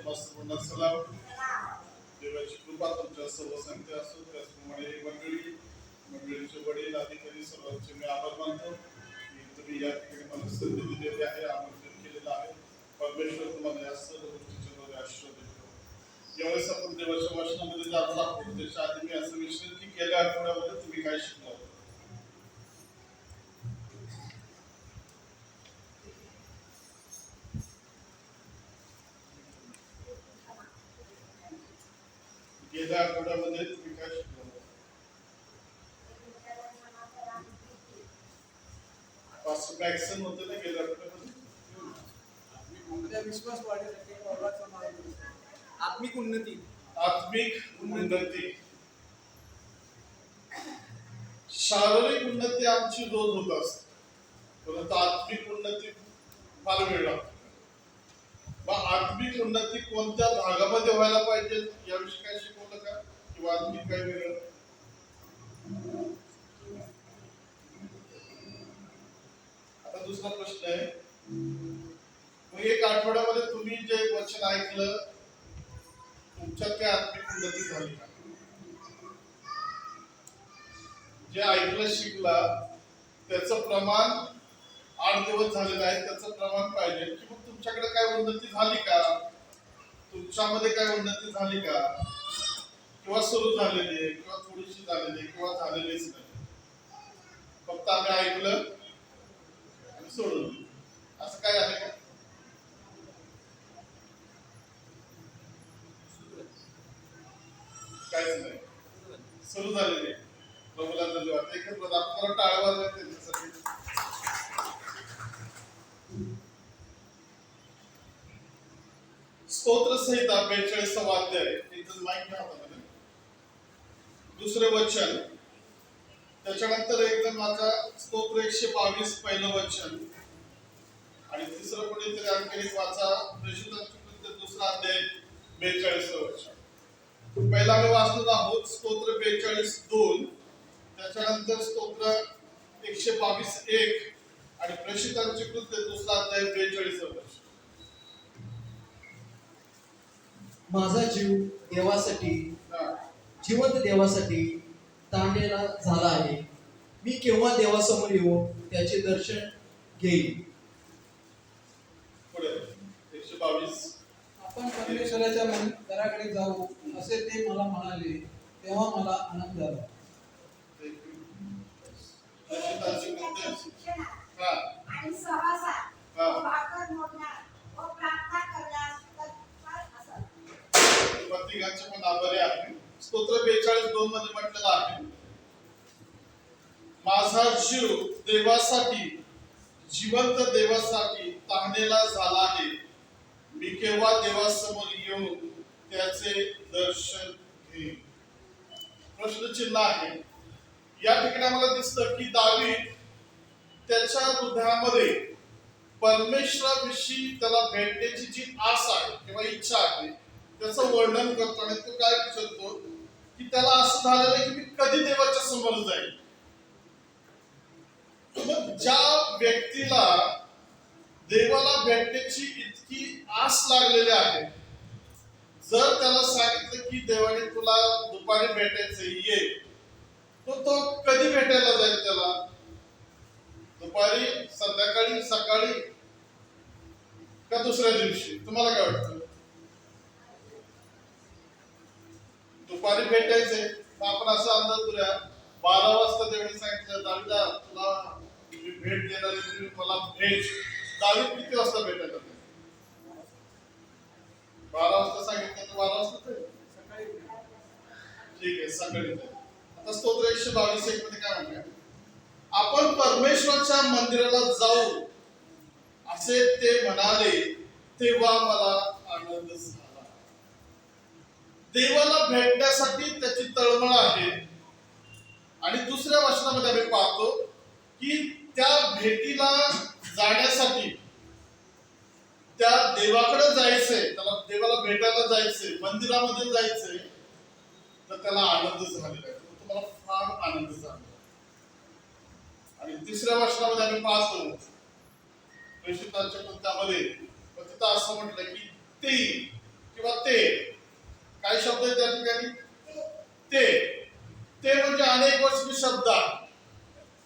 मस्त सलाम. देवाची कृपा तुमच्या सर्व संगती असो. त्याचप्रमाणे मंडळीचे वडील अधिकारी सर्वांचे मी आभार मानतो की तुम्ही या ठिकाणी मला संधी दिलेली आहे, आमंत्रित केलेलं आहे. परमेश्वर तुम्हाला या सर्व गोष्टीच्या द्वारे आशीर्वाद देतो. यावेळेस आपण देवाच्या वचनामध्ये जाणार आहोत. त्याच्या आधी मी असं विचारेन की गेल्या आठवड्यामध्ये तुम्ही काय शिकला? गेल्या आठवड्यामध्ये तुम्ही काय शिकला? पास्टर मॅक्सन होते ना गेल्या आठवड्यामध्ये? विश्वास वाढण्यासाठी आत्मिक उन्नती. शारीरिक उन्नती आमची रोज होत असते, परंतु आत्मिक उन्नती फार वेळ लागतो. मग आत्मिक उन्नती कोणत्या भागामध्ये व्हायला पाहिजे याविषयी काय शिकवलं का, किंवा आत्मिक काय वेगळं? आता दुसरा प्रश्न आहे, मग एक आठवड्यामध्ये तुम्ही जे वचन ऐकलं तुमच्यात काय आत्मिक उन्नती झाली का? जे ऐकलं शिकला त्याचं प्रमाण 8 दिवस झालेलं आहे, त्याचं प्रमाण पाहिजे की मग तुमच्याकडे काय उन्नती झाली का, तुमच्यामध्ये काय उन्नती झाली का, किंवा सुरू झालेली आहे, किंवा थोडीशी झालेली, किंवा झालेलीच नाही. फक्त आम्ही ऐकलं आणि सोडून असं काय आहे का? काहीच नाही, सुरू झालेली आहे. प्रभूला धन्यवाद. एकच आपल्याला टाळवा त्यांच्यासाठी. स्तोत्र संहिता 42 अध्याय, इथं माहिती आहे. दुसरे वचन, त्याच्यानंतर एकदम माझा स्तोत्र 122 पहिलं वचन, आणि तिसरं कोणीतरी आणखी एक वाचा प्रेषितांचे दुसरा अध्याय 42 वचन. पहिला आम्ही वाचत आहोत स्तोत्र 42:2, त्याच्यानंतर स्तोत्र 122:1 आणि प्रेषितांचे कृत्य दुसरा अध्याय 42 वचन. माझा जीव देवासाठी, जिवंत देवासाठी ताणलेला झाला आहे. मी केव्हा देवासमोर येऊन त्याचे दर्शन घेईन. पुढे 122. आपण परमेश्वराच्या मंदिराकडे जाऊ असे ते मला म्हणाले, तेव्हा मला आनंद झाला. प्रेषितांचे कृत्य आणि सहवासात भाकर मोडणार व प्रार्थना करण्यास तत्पर असाल. प्रत्येकाचे पण आभारी आहे. स्तोत्र 42:2 मध्ये म्हटलेलं आहे, माझा जीव देवासाठी, जिवंत देवासाठी ताणलेला झाला आहे. मी केव्हा देवासमोर येऊन त्याचे दर्शन घेईन. प्रश्नचिन्ह आहे. या ठिकाणी आम्हाला दिसतं की दावीद त्याच्या हृदयामध्ये परमेश्वराविषयी त्याला भेटण्याची जी आस आहे किंवा इच्छा आहे त्याचं वर्णन करतो, आणि तो काय विचारतो की त्याला असं झालेलं आहे की मी कधी देवाच्या समोर जाईल. मग ज्या व्यक्तीला देवाला भेटण्याची इतकी आस लागलेली आहे, जर त्याला सांगितलं की देवाने तुला दुपारी भेटायचं ये, तो कधी भेटायला जाईल? त्याला दुपारी, संध्याकाळी, सकाळी, का दुसऱ्या दिवशी? तुम्हाला काय वाटतं? दुपारी भेटायचंय, आपण असा अंदाज करूया 12 वाजता देवाने सांगितलं दाविदा तुला भेट देणार आहे, तुम्ही मला भेट. दावीद किती वाजता भेटायला? 12 वाजता सांगितलं तर 12 वाजता ठीक आहे, सकाळी. आता स्तोत्र 122:1 मध्ये काय म्हणतात, आपण परमेश्वराच्या मंदिराला जाऊ असे ते म्हणाले, तेव्हा मला आनंद झाला. देवाला भेटण्यासाठी त्याची तळमळ आहे. आणि दुसऱ्या वचनामध्ये आम्ही पाहतो की त्या भेटीला जाण्यासाठी, त्या देवाकडे जायचंय, त्याला देवाला भेटायला जायचंय, मंदिरामध्ये जायचंय, तर त्याला आनंद झालेला आहे. तुम्हाला फार आनंद झाला. आणि तिसऱ्या वचनामध्ये आम्ही पाहतो प्रेषितांच्या कृत्यामध्ये तिथं असं म्हटलं की ते किंवा ते, काय शब्द आहे त्या ठिकाणी? ते. ते म्हणजे अनेक वचनी शब्द आहे.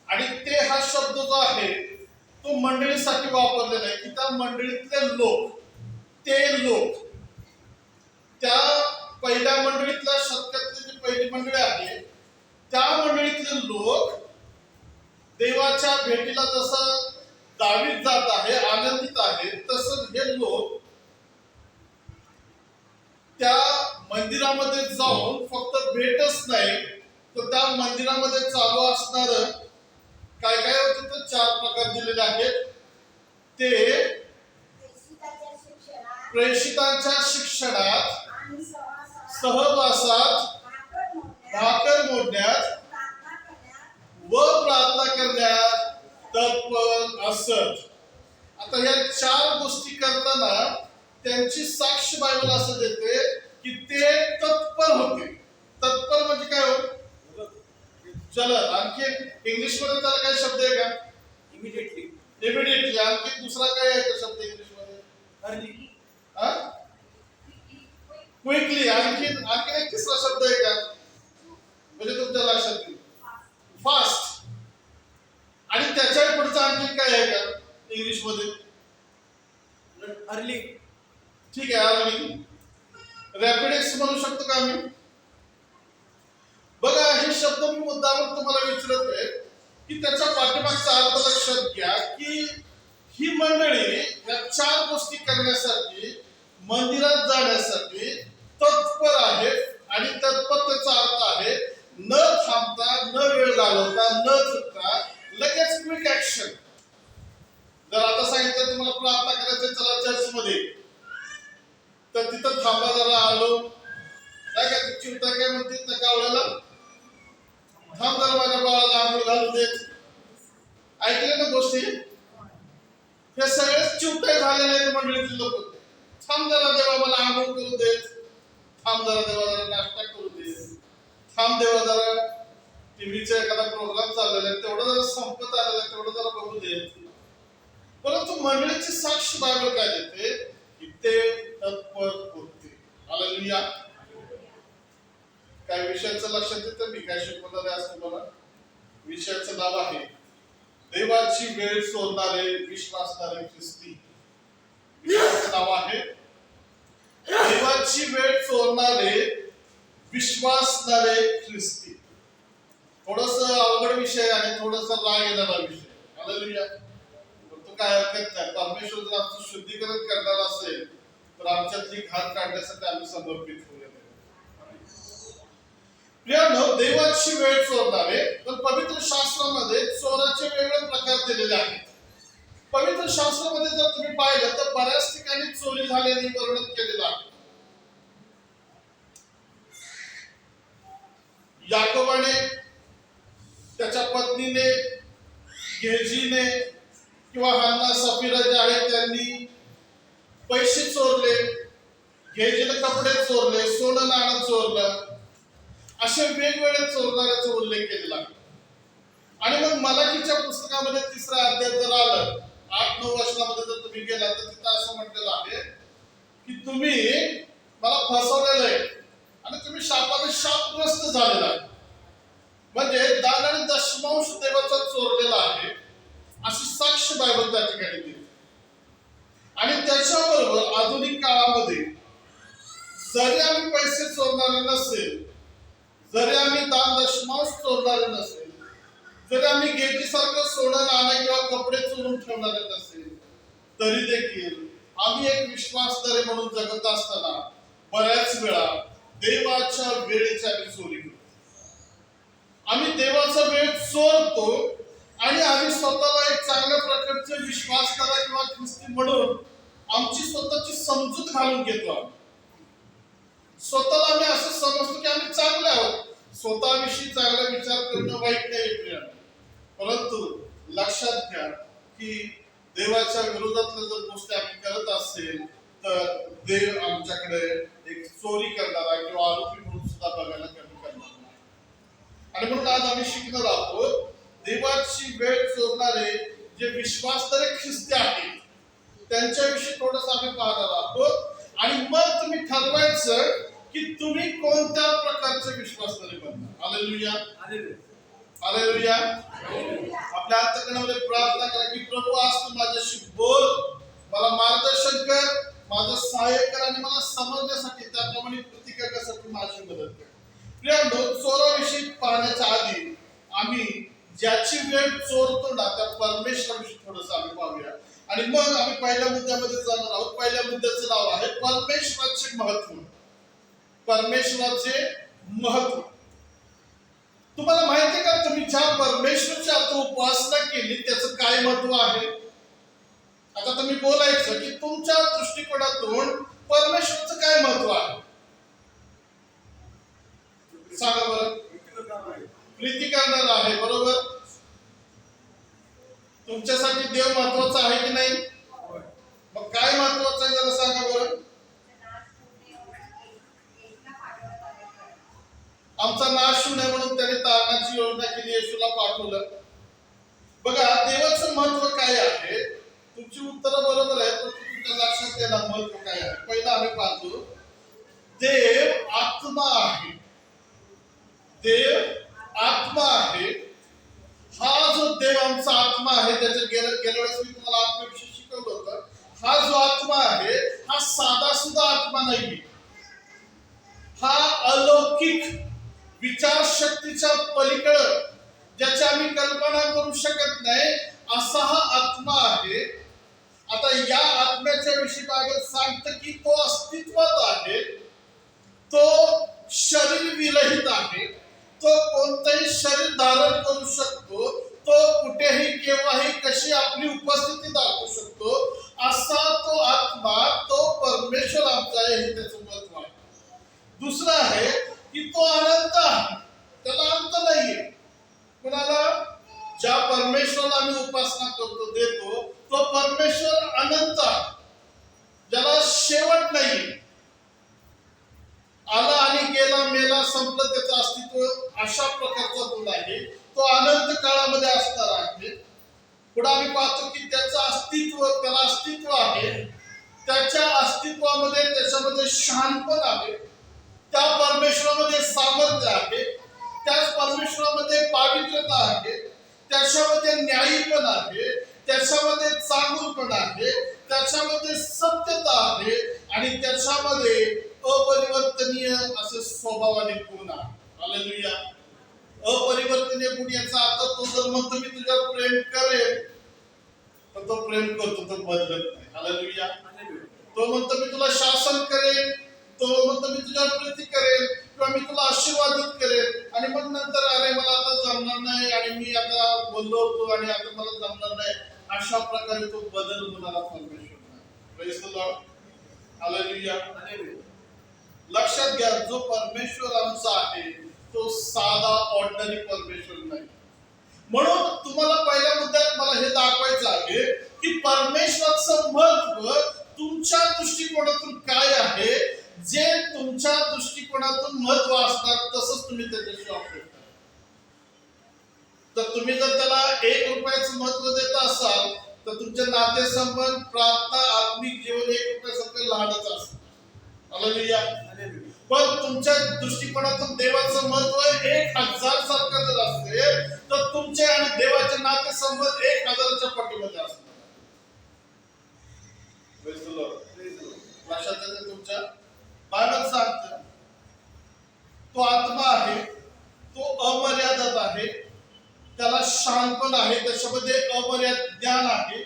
आणि ते हा शब्द जो आहे तो मंडळीसाठी वापरलेला आहे, की त्या मंडळीतले लोक, ते लोक, त्या पहिल्या मंडळीतल्या शतकातली जी पहिली मंडळी आहे त्या मंडळीतले लोक देवाच्या भेटीला जसं दावीद जात आहे, आनंदित आहे, तसं हे लोक त्या मंदिरामध्ये जाऊन फक्त भेटच नाही तर त्या मंदिरामध्ये चालू असणार काय काय होते तर 4 प्रकार दिलेले आहेत. ते प्रेषिताच्या शिक्षणात प्रेषितांच्या शिक्षणात, आणि सहवासात, सहवासात, भाकर मोडण्यात प्रार्थना करण्यात व प्रार्थना करण्यात तत्पर असत. आता या 4 गोष्टी करताना त्यांची साक्ष बायबल असं देते की ते तत्पर होते. तत्पर म्हणजे काय हो? चला आणखी इंग्लिश मध्ये त्याला काय शब्द आहे का? इमिडिएटली. इमिडिएटली. आणखी दुसरा काय आहे का शब्द इंग्लिश मध्ये? अर्ली. हा? क्विकली. आणखी एक तिसरा शब्द आहे का? म्हणजे तुमच्या लक्षात येईल. फास्ट. आणि त्याच्या पुढचं आणखी काय आहे का इंग्लिश मध्ये? अर्ली. ठीक आहे, अर्ली. रॅपिडेक्स म्हणू शकतो का आम्ही? बघा, हे शब्द मी मुद्दामून तुम्हाला विचारतोय की त्याच्या पाठीमागचा अर्थ लक्षात घ्या की ही मंडळी या 4 गोष्टी करण्यासाठी, मंदिरात जाण्यासाठी तत्पर आहे. आणि तत्परतेचा अर्थ आहे न थांबता, न वेळ घालवता, न चुकता लगेच क्विक ऍक्शन. जर आता सांगितलं तुम्हाला प्रार्थना करायचं चला चर्च मध्ये, तर तिथं थांबा जरा, आलो काय काय चिंता काय म्हणते त्या कावळ्याला, थांब जरा माझ्या बाळाला आंघोळ घालू देत. ऐकले ना गोष्टी? हे सगळेच चिवटाय झालेले आहेत मंडळीतील लोक. थांब जरा देवा मला आंघोळ करू देत, थांब जरा देवा जरा नाश्ता करू दे, थांब देवा जरा टीव्हीचा एखादा प्रोग्राम चाललेला आहे तेवढं जरा संपत आलेलं आहे तेवढं जरा बघू दे. परंतु मंडळीची साक्ष बायबल काय देते की ते तत्पर होते. हालेलुया. काय विषयाचं लक्षात येतं? मी काय शिकवणार आहे आज तुम्हाला? विषयाचं नाव आहे देवाची वेळ चोरणारे विश्वासणारे ख्रिस्ती. विषयाचं नाव आहे देवाची वेळ चोरणारे विश्वासणारे ख्रिस्ती. थोडस अवघड विषय आहे, थोडस राग येणारा विषय. हालेलुया. तो काय हरकत नाही. परमेश्वर जर आमचं शुद्धीकरण करणार असेल तर आमच्यातली घाण काढण्यासाठी आम्ही समर्पित होऊया. प्रियानो, देवाची वेळ चोरणारे, तर पवित्र शास्त्रामध्ये चोराचे वेगवेगळे प्रकार दिलेले आहेत. पवित्र शास्त्रामध्ये जर तुम्ही पाहिलं तर बऱ्याच ठिकाणी चोरी झालेली वर्णन केलेलं आहे. याकोबाने, त्याच्या पत्नीने, गेहजीने किंवा हन्ना, सफीरा जे आहेत त्यांनी पैसे चोरले, गेहजीने कपडे चोरले, सोनं नाणं चोरलं. असे वेगवेगळे चोरणाऱ्याचा उल्लेख केलेला आहे. आणि मग मलाकीच्या पुस्तकामध्ये 3रा अध्याय जर आलं, 8-9 वर्षामध्ये जर तुम्ही गेला तर तिथं असं म्हटलेलं आहे की तुम्ही मला फसवलेलं आहे आणि तुम्ही शापाने शापग्रस्त झालेला आहे. म्हणजे दान आणि दशमांश देवाचा चोरलेला आहे अशी साक्ष बायबल त्या ठिकाणी दिली. आणि त्याच्याबरोबर आधुनिक काळामध्ये जरी आम्ही पैसे चोरणारे नसेल, जरी आम्ही दान दशमांश चोरणारे नसेल, जरी आम्ही गेटीसारखं सोनं नाणं किंवा कपडे चोरून ठेवणारे नसेल, तरी देखील आम्ही एक विश्वासधारे म्हणून जगत असताना बऱ्याच वेळा देवाच्या वेळेची आम्ही चोरी करतो. आम्ही देवाचा वेळ चोरतो आणि आम्ही स्वतःला एक चांगल्या प्रकारचे विश्वासधारा किंवा ख्रिस्ती म्हणून आमची स्वतःची समजूत घालून घेतो. स्वतःला आम्ही असं समजतो की आम्ही चांगले आहोत. स्वतःविषयी चांगला विचार करणं वाईट नाही, परंतु लक्षात घ्या की देवाच्या विरोधातल्या जर गोष्टी आम्ही करत असेल तर देव आमच्याकडे एक चोरी करणारा किंवा आरोपी म्हणून सुद्धा बघायला कमी करणार. आणि म्हणून आज आम्ही शिकणार आहोत देवाची वेळ चोरणारे जे विश्वासधारक ख्रिस्ती आहेत त्यांच्याविषयी थोडंसं आम्ही पाहणार आहोत. आणि मग तुम्ही ठरवायचं की तुम्ही कोणत्या प्रकारचे विश्वासाने बनणार. Hallelujah, hallelujah. आपल्या अंतःकरणामध्ये प्रार्थना करा की प्रभू आज तू माझ्याशी बोल, मला मार्गदर्शन कर, माझं सहाय्य कर आणि मला समजण्यासाठी त्याप्रमाणे कृती करण्यासाठी माझी मदत कर. प्रियांनो, चोराविषयी पाहण्याच्या आधी आम्ही ज्याची वेळ चोरतो ना त्या परमेश्वराविषयी थोडंसं आम्ही पाहूया आणि मग आम्ही पहिल्या मुद्द्यामध्ये जाणार आहोत. पहिल्या मुद्द्याचं नाव आहे परमेश्वराचे महत्व. परमेश्वराचे महत्व. तुम्हाला माहिती आहे का, तुम्ही ज्या परमेश्वराची आता उपासना केली त्याचं काय महत्व आहे. आता तुम्ही बोलायचं की तुमच्या दृष्टिकोनातून परमेश्वराचं काय महत्व आहे. सांगा बरं. प्रीती करणार आहे, बरोबर. तुमच्यासाठी देव महत्वाचा आहे की नाही. मग काय महत्वाचं आहे जरा सांगा बरं. आमचा नाश होऊ नये म्हणून त्याने तारणाची योजना केली, येशूला पाठवलं. बघा देवाचं महत्व काय आहे. तुमची उत्तरं बरोबर आहे पण तुमच्या लक्षात येणार महत्व काय आहे. पहिलं आम्ही पाहतो देव आत्मा आहे. देव आत्मा आहे. हा जो देव आमचा आत्मा आहे त्याच्या गेल्या वेळेस मी तुम्हाला आत्म्याविषयी शिकवलं होतं. हा जो आत्मा आहे हा साधा सुद्धा आत्मा नाही. हा अलौकिक विचारशक्तीच्या पलीकडे ज्याची आम्ही कल्पना करू शकत नाही असा हा आत्मा आहे. आता या आत्म्याच्या विषयी बायबल सांगतं की तो अस्तित्वात आहे, तो शरीर विरहित आहे, तो कोणतंही शरीर धारण करू शकतो, तो कुठेही केव्हाही कशी आपली उपस्थिती दाखवू शकतो असा तो आत्मा, तो परमेश्वर आमचा आहे. हे त्याचं महत्व आहे. दुसरं आहे की तो अनंत आहे, त्याला अंत नाहीये. कुणाला? ज्या परमेश्वराला आम्ही उपासना करतो देतो तो परमेश्वर अनंत आहे, ज्याला शेवट नाही. आला आणि गेला, मेला, संपलं, त्याचं अस्तित्व अशा प्रकारचा तो आहे. तो अनंत काळामध्ये असणार आहे. पुढे आम्ही पाहतो की त्याचं अस्तित्व, त्याला अस्तित्व आहे. त्याच्या अस्तित्वामध्ये त्याच्यामध्ये शहाणपण आहे. त्या परमेश्वरामध्ये सामर्थ्य आहे. त्याच परमेश्वरामध्ये पावित्र्यता आहे. त्याच्यामध्ये न्यायीपण आहे. त्याच्यामध्ये चांगुलपण आहे. त्याच्यामध्ये सत्यता आहे आणि त्याच्यामध्ये अपरिवर्तनीय असे स्वभावाने गुण आहे. हालेलुया. अपरिवर्तनीय गुण याचा अर्थ तो जर म्हणतो मी तुझ्यावर प्रेम करेन तर तो प्रेम करतो, तो बदलत नाही. हालेलुया. तो म्हणतो मी तुला शासन करेन, तो म्हणतो मी तुझ्यावर प्रीती करेन किंवा मी तुला आशीर्वादित करेन आणि मग नंतर अरे मला आता जमणार नाही आणि मी आता बोललो होतो आणि आता मला जमणार नाही अशा प्रकारे तो बदल होणारा परमेश्वर नाही. Praise the Lord. हालेलुया. लक्षात घ्या जो परमेश्वर आमचा आहे तो साधा ऑर्डिनरी परमेश्वर नाही. म्हणून तुम्हाला पहिल्या मुद्द्यात मला हे दाखवायचं आहे की परमेश्वराचं महत्व तुमच्या दृष्टिकोनातून काय आहे. जे तुमच्या दृष्टिकोनातून महत्व असणार तसंच तुम्ही त्याच्याशी ऑपरेट करा. तर तुम्ही जर त्याला 1 रुपयाचं महत्व देत असाल तर तुमचे नातेसंबंध, प्रार्थना, आत्मिक जीवन 1 रुपयासारखं लहानच असतं. हालेलुया. पण तुमच्या दृष्टिकोनातून देवाचं महत्व 1000 सारखं जर असेल तर तुमचे आणि देवाचे नातेसंबंध 1000च्या पटीमध्ये असतात. लक्षात येतं तुमच्या. बायबल सांगतं तो आत्मा आहे, तो अमर्यादित आहे, त्याला शहाणपण आहे, त्याच्यामध्ये अमर्याद ज्ञान आहे,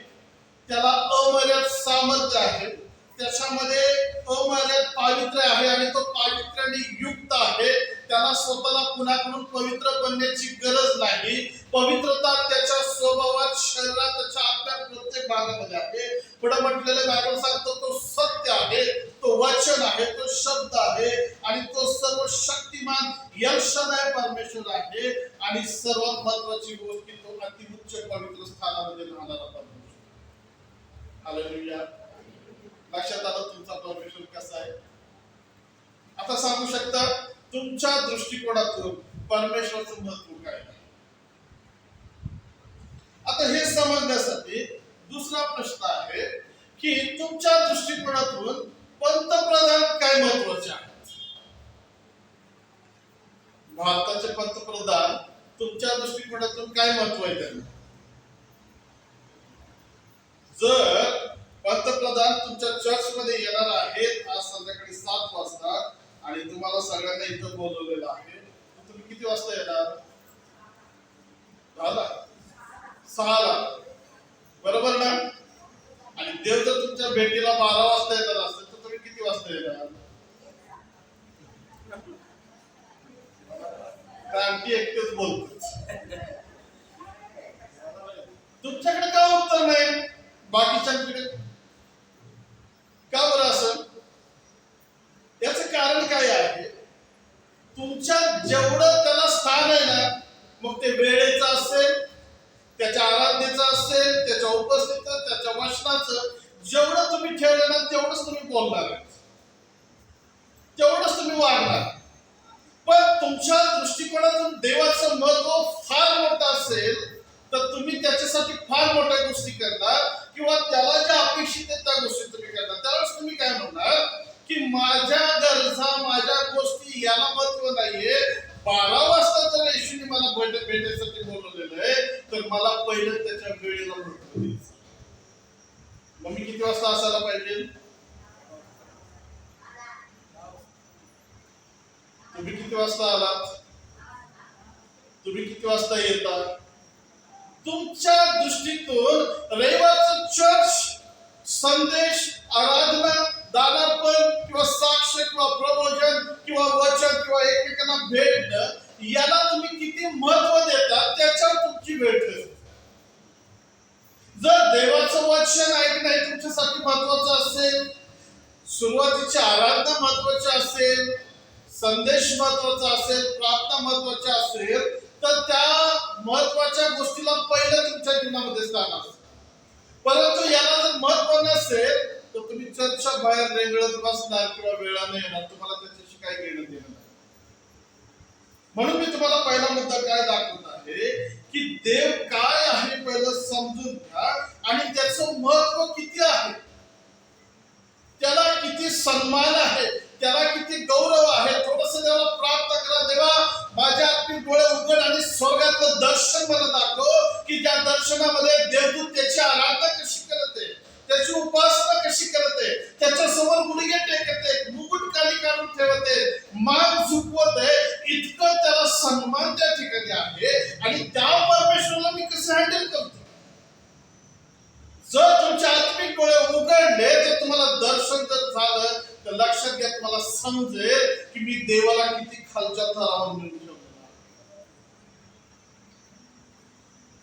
त्याला अमर्याद सामर्थ्य आहे, त्याच्यामध्ये अमर्याद पावित्र्य आहे आणि तो पावित्र्याने युक्त आहे. त्याला स्वतःला कुणाकडून पवित्र बनण्याची गरज नाही. पवित्रता त्याच्या स्वभावात, शरीरात, त्याच्या आत्म्यात प्रत्येक भागामध्ये आहे. पुढे म्हटलेलं बायबल सांगतो तो सत्य आहे, तो वचन आहे, तो शब्द आहे आणि तो सर्व शक्तिमान यशनाय परमेश्वर आहे. आणि सर्वात महत्वाची गोष्ट की तो अतिउच्च पवित्र स्थानामध्ये राहणारा परमेश्वर. हालेलुया. लक्षात आलं तुमचा परमेश्वर कसा आहे. आता सांगू शकता तुमच्या दृष्टिकोनातून परमेश्वराचं महत्व काय आहे. आता हे समजण्यासाठी दुसरा प्रश्न आहे की तुमच्या दृष्टिकोनातून पंतप्रधान काय महत्वाचे आहेत? भारताचे पंतप्रधान तुमच्या दृष्टिकोनातून काय महत्व आहे त्यांना? जर पंतप्रधान तुमच्या चर्चमध्ये येणार आहेत आज संध्याकाळी 7 वाजता आणि तुम्हाला सगळ्यांना इथं बोलवलेलं आहे, तुम्ही किती वाजता येणार? 6ला, बरोबर ना? आणि देव जर तुमच्या भेटीला 12 वाजता येणार असेल तर तुम्ही किती वाजता येणार? क्रांती एकटेच बोलतो. तुमच्याकडे का उत्तर नाही बाकीच्यांकडे? का बरं असं? याचं कारण काय आहे? तुमच्या जेवढं त्याला स्थान आहे ना, मग ते वेळेचं असेल, त्याच्या आराधनेचं असेल, त्याच्या उपस्थितीचं, त्याच्या वचनाचं, जेवढं तुम्ही ठेवलं ना तेवढंच तुम्ही बोलणार, तेवढंच तुम्ही वागणार. पण तुमच्या दृष्टिकोनातून देवाचं महत्व फार मोठं असेल तर तुम्ही त्याच्यासाठी फार मोठ्या गोष्टी करणार किंवा त्याला ज्या अपेक्षित आहेत त्या गोष्टी तुम्ही करणार. त्यावेळेस तुम्ही काय म्हणणार की माझ्या गरजा, माझ्या गोष्टी याला महत्व नाहीये. 12 वाजता जर येशूने मला भेटायसाठी बोलवलेलं आहे तर मला पहिलं त्याच्या वेळेला महत्व द्यायचं. मग मी किती वाजता असायला पाहिजे? तुम्ही किती वाजता आलात? तुम्ही किती वाजता येता? तुमच्या दृष्टीतून रविवारचं चर्च, संदेश, आराधना, दानार्पण किंवा साक्ष किंवा प्रबोधन किंवा वचन किंवा एकमेकांना भेटणं याला तुम्ही किती महत्व देता त्याच्यावर तुमची वेळ ठरते. जर देवाचं वचन ऐकणं हे तुमच्यासाठी महत्वाचं असेल, सुरुवातीची आराधना महत्वाची असेल, संदेश महत्वाचा असेल, प्रार्थना महत्वाची असेल तर त्या महत्वाच्या गोष्टीला पहिलं तुमच्या जीवनामध्ये स्थान असतं. परंतु याला जर महत्व नसेल तर तुम्ही चर्चच्या बाहेर रेंगळत बसणार किंवा वेळाने येणार, तुम्हाला त्याच्याशी काय घेणं देणं नाही. म्हणून मी तुम्हाला पहिला मुद्दा काय दाखवत आहे की देव काय आहे पहिलं समजून घ्या आणि त्याचं महत्व किती आहे, त्याला किती सन्मान आहे, त्याला किती गौरव आहे. थोडस देवाला प्रार्थना करा, देवा माझ्या आत्मिक डोळे उघड आणि स्वर्गातलं दर्शन मला दाखव की त्या दर्शनामध्ये देवदूत त्याची आराधना कशी करते, त्याची उपासना कशी करते, त्याच्या समोर गुडघे टेकते, मुकुट खाली काढून ठेवते, मान झुकवते. इतकं त्याला सन्मान त्या ठिकाणी आहे आणि त्या परमेश्वराला मी कसं हँडल करतो. जर तुमचे आत्मिक डोळे उघडले तर तुम्हाला दर्शन जर झालं तर लक्षात घ्या, तुम्हाला समजेल की मी देवाला किती खालच्या थरावर नेऊन ठेवलं.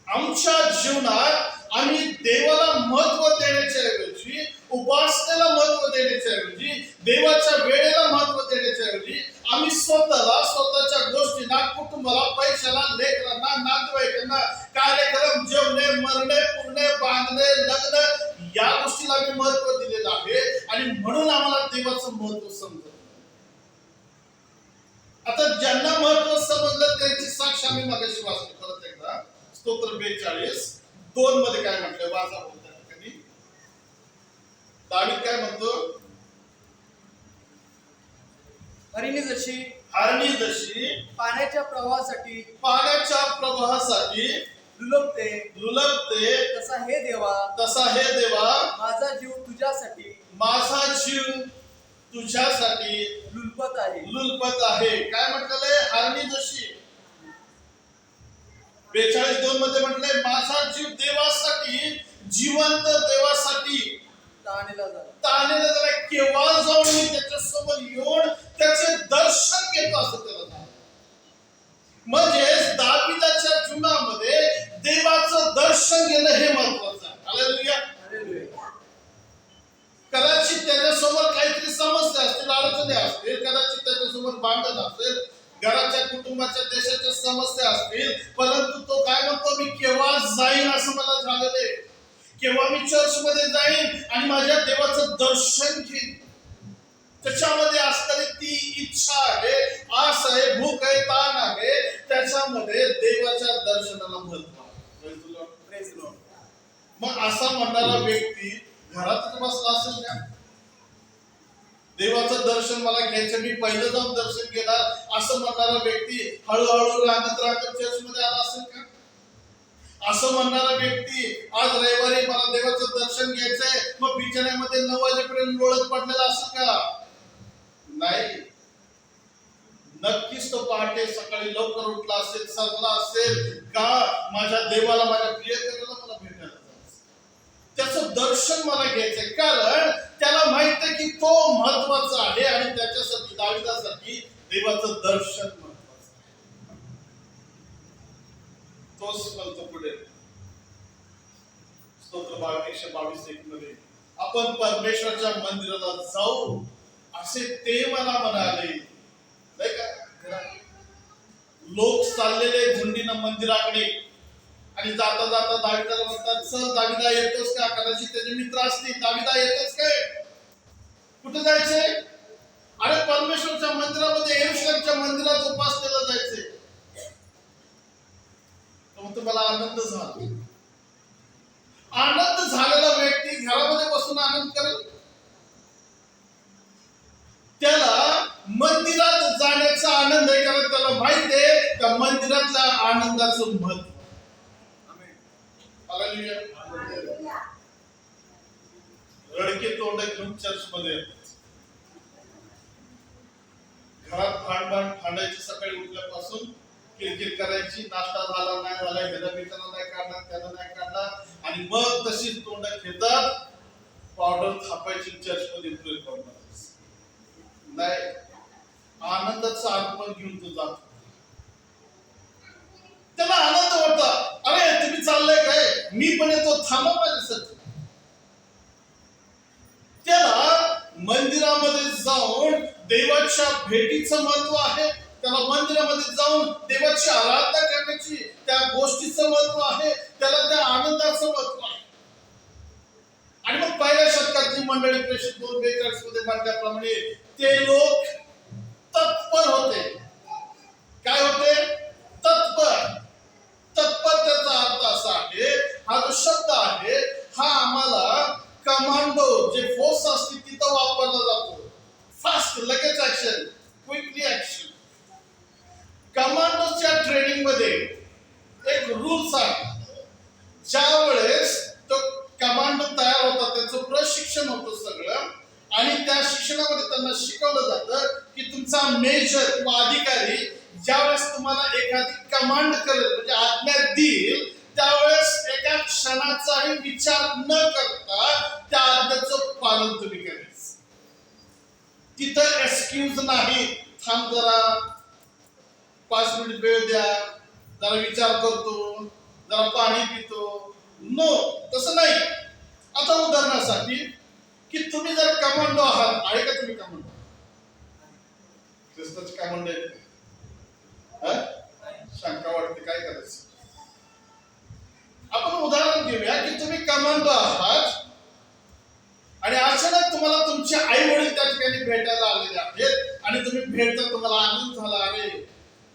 आमच्या जीवनात आम्ही देवाला महत्व देण्याच्या ऐवजी, उपासनेला महत्व देण्याच्या ऐवजी, देवाच्या वेळेला महत्व देण्याच्या ऐवजी आम्ही स्वतःला, स्वतःच्या गोष्टींना, कुटुंबाला, पैशाला, लेकरांना, नातेवाईकांना, कार्यक्रम, जेवणे, मरणे, पुरणे, बांधणे, लग्न या गोष्टीला आम्ही महत्व दिलेलं आहे आणि म्हणून आम्हाला देवाचं महत्व समजलं. आता ज्यांना महत्व समजलं त्यांची साक्ष आम्ही मगाशी वाचली. परत एकदा स्तोत्र 42:2 मध्ये काय म्हटलं वाचा बोलता ठिकाणी दावीद काय म्हणतो? हरिणी जशी पाण्याच्या प्रवाहासाठी लुलबते तसा हे देवा माझा जीव तुझ्यासाठी लुलपत आहे. काय म्हटलंय? हरणी जशी. 42:2 मध्ये म्हटलंय माझा जीव देवासाठी, जिवंत देवासाठी ताणलेला झाला. केव्हा जाऊन मी त्याच्यासोबत येऊन त्याचे दर्शन घेतो असं त्याला. म्हणजे दाविदाच्या जीवनामध्ये देवाचं दर्शन घेणं हे महत्वाचं आहे. हालेलुया. कदाचित त्याच्यासमोर काहीतरी समस्या असतील, अडचणी असतील, कदाचित त्याच्यासमोर भांडण असेल, घराच्या, कुटुंबाच्या, देशाच्या समस्या असतील, परंतु तो काय म्हणतो? मी केव्हा जाईन असं मला झालेलं आहे, केव्हा मी चर्च मध्ये जाईन आणि माझ्या देवाचं दर्शन घेईन. त्याच्यामध्ये असणारी ती इच्छा आहे, आस आहे, भूक आहे, ताण आहे, त्याच्यामध्ये देवाच्या दर्शनाला महत्व आहे. मग असा म्हणणारा व्यक्ती घरातच बसला असेल का? देवाचं दर्शन मला घ्यायचं, मी पहिलं जाऊन दर्शन घेणार असं म्हणणारा व्यक्ती हळूहळू राहत चर्चमध्ये आला असेल का? असं म्हणणारा व्यक्ती आज रविवारी मला देवाचं दर्शन घ्यायचंय मग बिछाण्यामध्ये 9 वाजेपर्यंत लोळत पडलेला असेल का? नाही. नक्कीच तो पहाटे सकाळी लवकर उठला असेल, सजला असेल का माझ्या देवाला, माझ्या प्रियकराला मला भेटायला जायचं, त्याचं दर्शन मला घ्यायचंय. कारण त्याला माहित आहे की तो महत्वाचा आहे आणि त्याच्यासाठी दाविदासाठी देवाचं दर्शन महत्वाचं आहे. तोच म्हणतो पुढे स्तोत्र 122:1 मध्ये, आपण परमेश्वराच्या मंदिराला जाऊ असे ते मला म्हणाले. नाही का? लोक चाललेले झुंडीनं मंदिराकडे आणि जाता जाता दाविदाला म्हणतात, चल दाविदा येतोस का? कदाचित त्याचे मित्र असतील, दाविदा येतोस काय? कुठे जायचे? अरे परमेश्वरच्या मंदिरामध्ये, यरूशलेमच्या मंदिरात उपासनेला जायचे. तर मला आनंद झाला. आनंद झालेला व्यक्ती घरामध्ये बसून आनंद करेल? त्याला मंदिरात जाण्याचा आनंद आहे, कारण त्याला माहित आहे त्या मंदिरातल्या आनंदाचं महत्व. हालेलुया. रडके तोंड घेऊन चर्च मध्ये येतात. घरात भांडण फांडायची, सकाळी उठल्यापासून किरकिर करायची, नाश्ता झाला नाही झाला, ह्याला बिचारा नाही काढणार, त्याला नाही काढणार, आणि मग तशीच तोंड घेतात, पावडर थापायची, चर्च मध्ये प्रयोग करणार. नाही, आनंदाचं आगमन घेऊन तो जातो. त्याला आनंद वाटता, अरे तुम्ही चाललंय काय, मी पण येतो, थांबा माझ्यासाठी. त्याला मंदिरामध्ये जाऊन देवाच्या भेटीचं महत्व आहे, त्याला मंदिरामध्ये जाऊन देवाची आराधना करण्याची त्या गोष्टीचं महत्व आहे, त्याला त्या आनंदाचं महत्व आहे. आणि मग पहिल्या शतकातली मंडळी प्रेषित 2:42 मध्ये मांडल्याप्रमाणे ते लोक तत्पर होते. काय होते? तत्पर. तत्पर त्याचा अर्थ असा आहे, हा जो शब्द आहे हा आम्हाला कमांडो जे फोर्स असते तिथं वापरला जातो. फास्ट, लगेच ऍक्शन, क्विकली ऍक्शन. कमांडोच्या ट्रेनिंग मध्ये एक रूल्स आहे. ज्या वेळेस तो कमांडो तयार होतात, त्याचं प्रशिक्षण होतं सगळं, आणि त्या शिक्षणामध्ये त्यांना शिकवलं जातं की तुमचा मेजर किंवा अधिकारी ज्यावेळेस तुम्हाला एखादी कमांड करेल, म्हणजे आज्ञा देईल, त्यावेळेस एका क्षणाचाही विचार न करता त्या आज्ञेचं पालन तुम्ही करायचं. तिथं एक्सक्यूज नाही, थांब जरा, 5 मिनिट वेळ द्या, जरा विचार करतो, जरा पाणी पितो. नो, तसं नाही. आता उदाहरणासाठी की तुम्ही जर कमांडो आहात, आहे का तुम्ही कमांडो? ख्रिस्ताचे कमांडो आहे. शंका वाटते, काय करायचं? आपण उदाहरण घेऊया की तुम्ही कमांडो आहात आणि अचानक तुम्हाला तुमचे आई वडील त्या ठिकाणी भेटायला आलेले आहेत आणि तुम्ही भेटता, तुम्हाला आनंद झाला, अरे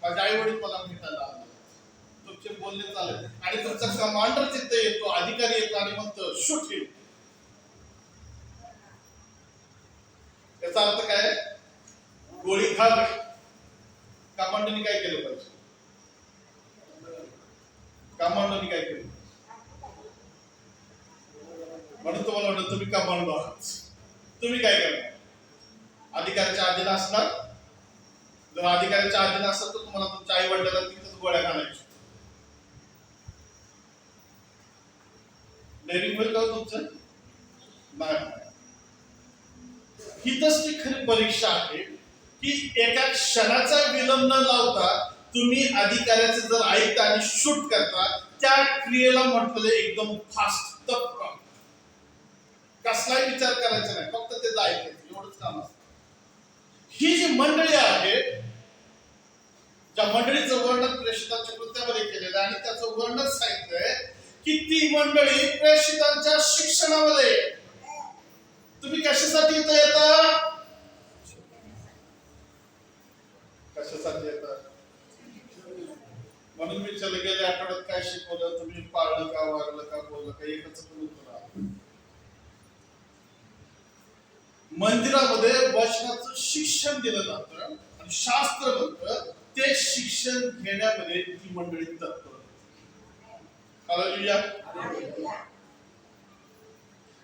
माझे आई वडील मला भेटायला आले, तुमचे बोलणे चालले, आणि तुमचा कमांडर तिथे येतो, अधिकारी येतो आणि म्हणतो शूट हिम. याचा अर्थ काय? गोळी घाल. कमांडोनी काय केलं पाहिजे? कमांडोनी काय केलं? म्हणून तुम्हाला म्हणतो तुम्ही कमांडो आहात. तुम्ही काय करणार? अधिकाऱ्याच्या अधीन असणार. जर अधिकाऱ्याच्या अधीन असाल तर तुम्हाला तुमच्या आई वडिलांना तिथेच गोळ्या घालायच्या. डेअरिंग होईल का तुमचं? नाही. ही तशी खरी परीक्षा आहे की एका क्षणाचा विलंब न लावता तुम्ही अधिकाऱ्याचं जर ऐकता आणि शूट करता, त्या क्रियेला म्हटलं एकदम फास्ट, तत्पर. कसलाही विचार करायचा नाही, फक्त त्याचं ऐकायचं, एवढंच काम असतं. ही जी मंडळी आहे, ज्या मंडळीचं वर्णन प्रेषितांच्या कृत्यामध्ये केलेलं आहे आणि त्याचं वर्णन सांगितलंय की ती मंडळी प्रेषितांच्या शिक्षणामध्ये. तुम्ही कशासाठी इथं येता? कशासाठी येता? म्हणून मी चले गेल्या आठवड्यात काय शिकवलं, तुम्ही पाळलं का, वागलं का, बोललं का, एकच पण उत्तर आहे. मंदिरामध्ये वचनाचं शिक्षण दिलं जातं आणि शास्त्र म्हणतं ते शिक्षण घेण्यामध्ये ती मंडळी तत्पर. हालेलुया.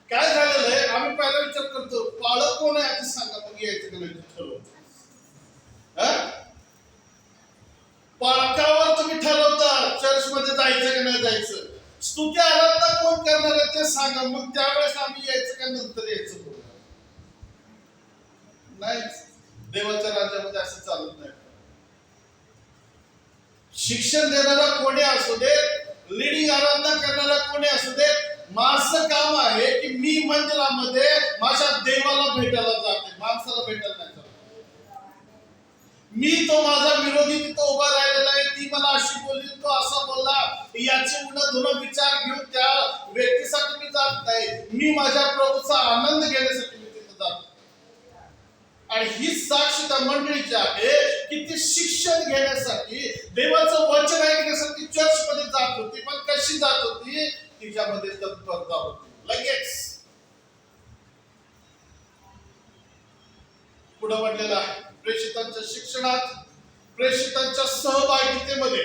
काय झालेलं आहे, आम्ही पहिला विचार करतो पालक कोण आहे आधी सांगा, मग यायचं का नाही ठरवतो. पालकावर तुम्ही ठरवता चर्च मध्ये जायचं का नाही जायचं. स्तुती आराधना कोण करणार आहे ते सांगा, मग त्यावेळेस आम्ही यायचं का नंतर यायचं. नाही, देवाच्या राज्यामध्ये असं चालत नाही. शिक्षण देणारा कोणी असू दे, लीडिंग आराधना करणारा कोणी असू दे, माझं काम आहे की मी मंदिरामध्ये माझ्या देवाला भेटायला जाते, माणसाला भेटायला नाही जात. मी तो माझा विरोधी तिथं उभा राहिलेला आहे, ती मला अशी बोलली, तो असा बोलला, याचे उन्हा दोन विचार घेऊन त्या व्यक्तीसाठी मी जात नाही. मी माझ्या प्रभूचा आनंद घेण्यासाठी मी तिथं जातो. आणि ही साक्ष त्या मंडळीची आहे की ती शिक्षण घेण्यासाठी, देवाचं वचन ऐकण्यासाठी चर्च मध्ये जात होती. पण कशी जात होती, तिच्यामध्ये तत्परता होती. लगेच पुढे म्हटलेलं आहे, प्रेषितांच्या शिक्षणात, प्रेषितांच्या सहभागितेमध्ये,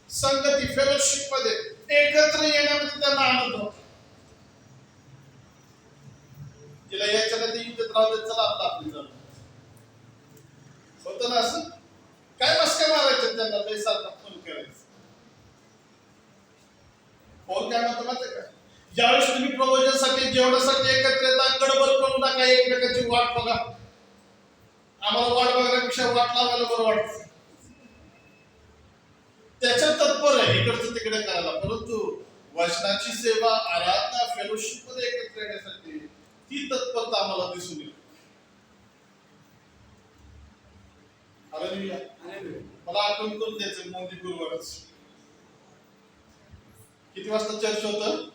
संगती, फेलोशिप मध्ये, एकत्र येण्यामध्ये त्यांना आनंद होता. तिला यायच्या नाही युद्धात राहू दे, चला आपलं आपली जाऊ होतं ना. असं काय मस्का मारायचं त्यांना, पैसारखा फोन करायचं. फोन काय म्हणतो माहिती का, ज्यावेळेस तुम्ही प्रवचनासाठी जेवणासाठी एकत्र येता, गडबड करू नका, एकमेकांची वाट बघा. आम्हाला वाट बघण्यापेक्षा वाट लावायला बरं वाटतं. त्याच्यात तत्पर आहे इकडचं तिकडे करायला. परंतु वचनाची सेवा, आराधना, फेलोशिप मध्ये एकत्र येण्यासाठी ती तत्परता आम्हाला दिसून येईल. हालेलुया. मला आठवण करून द्यायचं, मोदी गुरुवारच किती वाजता चर्च होतं?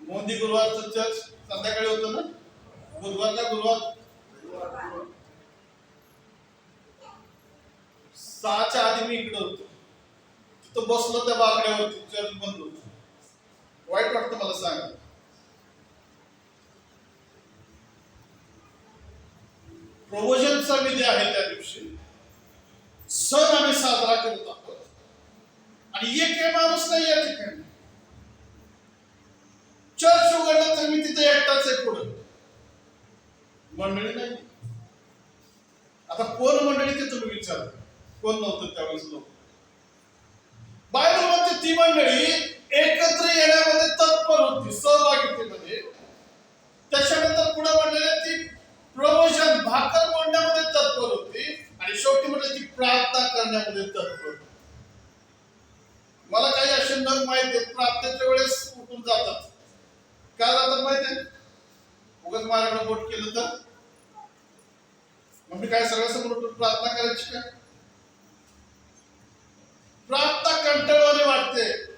मोदी गुरुवारचं चर्च संध्याकाळी होतं ना, बुधवार का गुरुवार? 6च्या आधी मी इकडे होतो, तिथं बसलो त्या बाकड्यावरती, चर्च बंद होतो. वाईट वाटतं मला सांगा. प्रवचनचा विधी आहे त्या दिवशी, सण आम्ही साजरा करत आहोत आणि एकही माणूस नाही या ठिकाणी. चर्च उघडलं तर मी तिथे एकटाच आहे, पुढे मंडळी नाही. आता कोण मंडळी ते तुम्ही विचारा, कोण नव्हतं त्यावेळेस लोक. बायबल मध्ये ती मंडळी एकत्र येण्यामध्ये तत्पर होती, सहभागितेमध्ये. त्याच्यानंतर पुढे म्हणलेले ती प्रवचन, भाकर मांडण्यामध्ये तत्पर होती आणि शेवटी म्हणजे ती प्रार्थना करण्यामध्ये तत्पर होती. मला काही असे नग माहिती आहेत, प्रार्थनेच्या वेळेस उठून जातात. काय जातात माहिती आहे? उगाच माझ्याकडे बोट केलं तर मग मी काय सगळ्यासमोर उठून प्रार्थना करायची का? प्रार्थना कंटाळवाणी वाटते.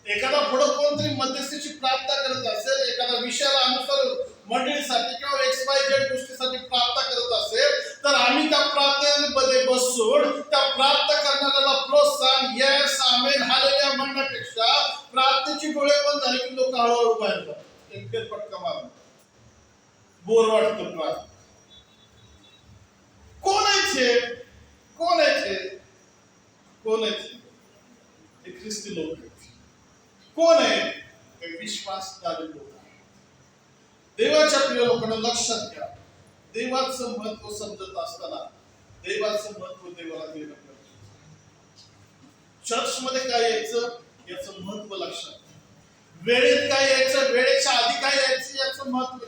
एखादा पुढे कोणतरी मध्यस्थीची प्रार्थना करत असेल, एखाद्या विषयाला अनुसार मंडळीसाठी किंवा XYZ गोष्टीसाठी प्रार्थना करत असेल, तर आम्ही त्या प्रार्थनेमध्ये बसून त्या प्रार्थना करणाऱ्याला प्रोत्साहन, येस आमेन हालेलुया म्हणण्यापेक्षा प्रार्थनेची डोळे बंद झाली की लोक हळूहळू बाहेर जातात. एक फेरफटका मारून बोर वाटतं प्रार्थना. कोण आहे? कोण आहे? कोण आहे? हे ख्रिस्ती लोक आहेत. कोण आहे? हे विश्वासणारे लोक आहेत. देवाच्या प्रिय लोकांना लक्षात घ्या, देवाचं महत्व समजत असताना देवाचं महत्व देवाला देणं गरजेचं. चर्च मध्ये काय यायचं याचं महत्व लक्षात घ्या. वेळेत काय यायचं, वेळेच्या आधी काय यायचं याचं महत्व.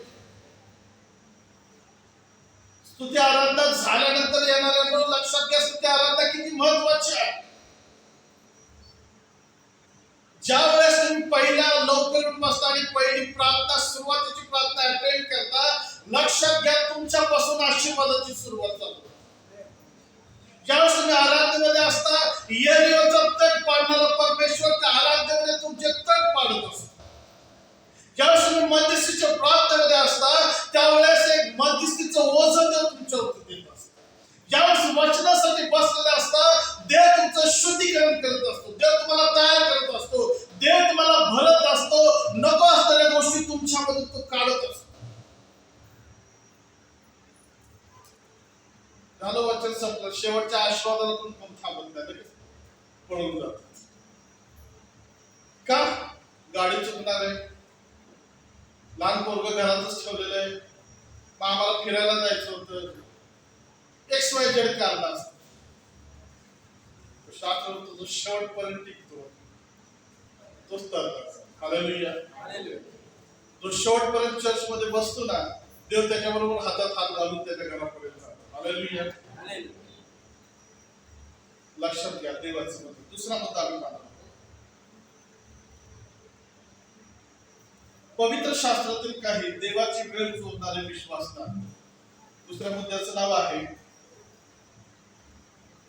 स्तुती आराधना झाल्यानंतर येणाऱ्या लक्षात घ्या, स्तुती आराधना किती महत्वाची आहे. ज्या वेळेस तुम्ही पहिल्या लवकर बसता आणि पहिली प्रार्थना, सुरुवातीची प्रार्थना अटेंड करता, लक्षात घ्या तुमच्यापासून आशीर्वादाची सुरुवात चालू. ज्यावेळेस तुम्ही आराधनेमध्ये असता, येरीवरचा तट पाडणारा परमेश्वर त्या आराधनेमध्ये तुमचे तट पाडत असतो. ज्यावेळेस तुम्ही मध्यस्थीच्या प्रार्थनेमध्ये असता, त्यावेळेस एक मध्यस्थीचं ओझं देव तुमच्यावरती देत असतो. ज्यावेळेस वचनासाठी बसलेले असता, देव तुमचं शुद्धीकरण करत असतो, देव तुम्हाला तयार करत असतो, देव तुम्हाला भरत असतो, नको असलेल्या गोष्टी तुमच्या मधून तो काढत असतो. झालं वचन संपलं. शेवटच्या आशीर्वादाला पण कोण थांबत नाही, लगेच पळून जात. का? गाडी चुकणार आहे, लहान पोरग घरातच ठेवलेलं आहे, मग आम्हाला फिरायला जायचं होतं, XYZ कारण असतं. शास्त्र जो शेवटपर्यंत टिकतो तोच तर. हालेलुया. जो शेवटपर्यंत चर्च मध्ये बसतो ना, देव त्याच्याबरोबर हातात हात घालून त्याच्या घरापर्यंत जातो. हालेलुया. लक्षात घ्या देवाचं मत. दुसरा मुद्दा आम्ही पाहणार, पवित्र शास्त्रातील काही देवाची वेळ चोरणारे विश्वासदार. दुसऱ्या मुद्द्याचं नाव आहे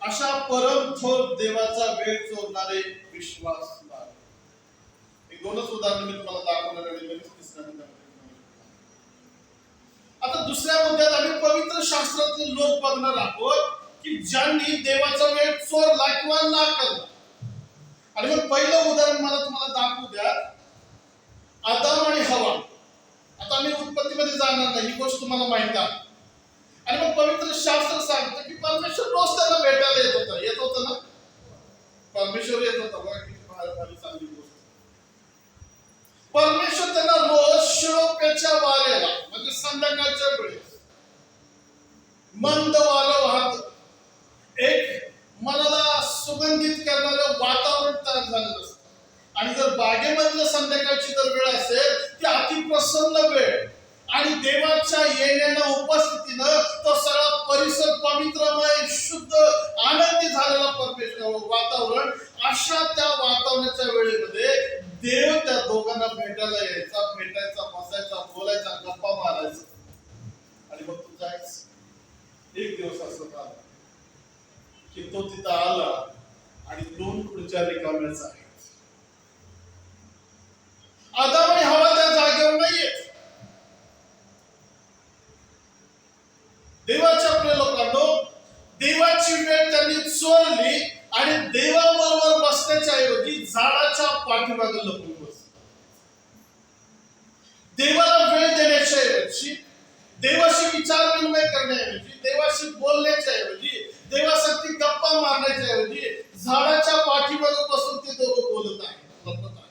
अशा परम थोर देवाचा वेळ चोरणारे विश्वासदार. एक दोनच उदाहरण मी तुम्हाला दाखवणार आहे. तिसऱ्या मुद्द्यामध्ये आता दुसऱ्या मुद्द्यात आम्ही पवित्र शास्त्रातले लोक बघणार आहोत की ज्यांनी देवाचा वेळ चोरला किंवा नाकारला. आणि मग पहिलं उदाहरण मला तुम्हाला दाखवू द्या, आदाम आणि हवा. आता आम्ही उत्पत्तीमध्ये जाणार नाही, ही गोष्ट तुम्हाला माहित आहे. आणि मग पवित्र शास्त्र सांगतं की परमेश्वर रोज त्यांना भेटायला येत होता ना. परमेश्वर येत होता बघा, किती भारी चांगली गोष्ट. परमेश्वर त्यांना रोज शिळोप्याच्या वाऱ्याला, म्हणजे संध्याकाळच्या वेळेस मंद वारं वाहत, एक मनाला सुगंधित करणारं वातावरण तयार झालेलं असतं. आणि जर बागेमधलं संध्याकाळची जर वेळ असेल ती अतिप्रसन्न वेळ, आणि देवाच्या येण्यानं उपस्थितीनं तो सगळा परिसर पवित्रमय, शुद्ध, आनंदी झालेला परमेश्वर वातावरण. अशा त्या वातावरणाच्या वेळेमध्ये देव त्या दोघांना भेटायला यायचा, भेटायचा, बसायचा, बोलायचा, गप्पा मारायचा. आणि मग तू जायच. एक दिवस असं झाला की तो तिथं आला आणि 2 खुर्च्या रिकाम्याच आहेत. आदाम आणि हवा त्या जागेवर नाहीयेत. देवाच्या प्रिय लोकांनो, देवाची वेळ त्यांनी चोरली आणि देवाबरोबर बसण्याच्या ऐवजी झाडाच्या पाठीमागे लपून बसले. देवाला वेळ देण्याच्या ऐवजी, देवाशी विचार विनिमय करण्याऐवजी, देवाशी बोलण्याच्या ऐवजी, देवासाठी गप्पा मारण्याच्या ऐवजी झाडाच्या पाठीमागे बसून ते दोघं बोलत आहेत, लपत आहेत.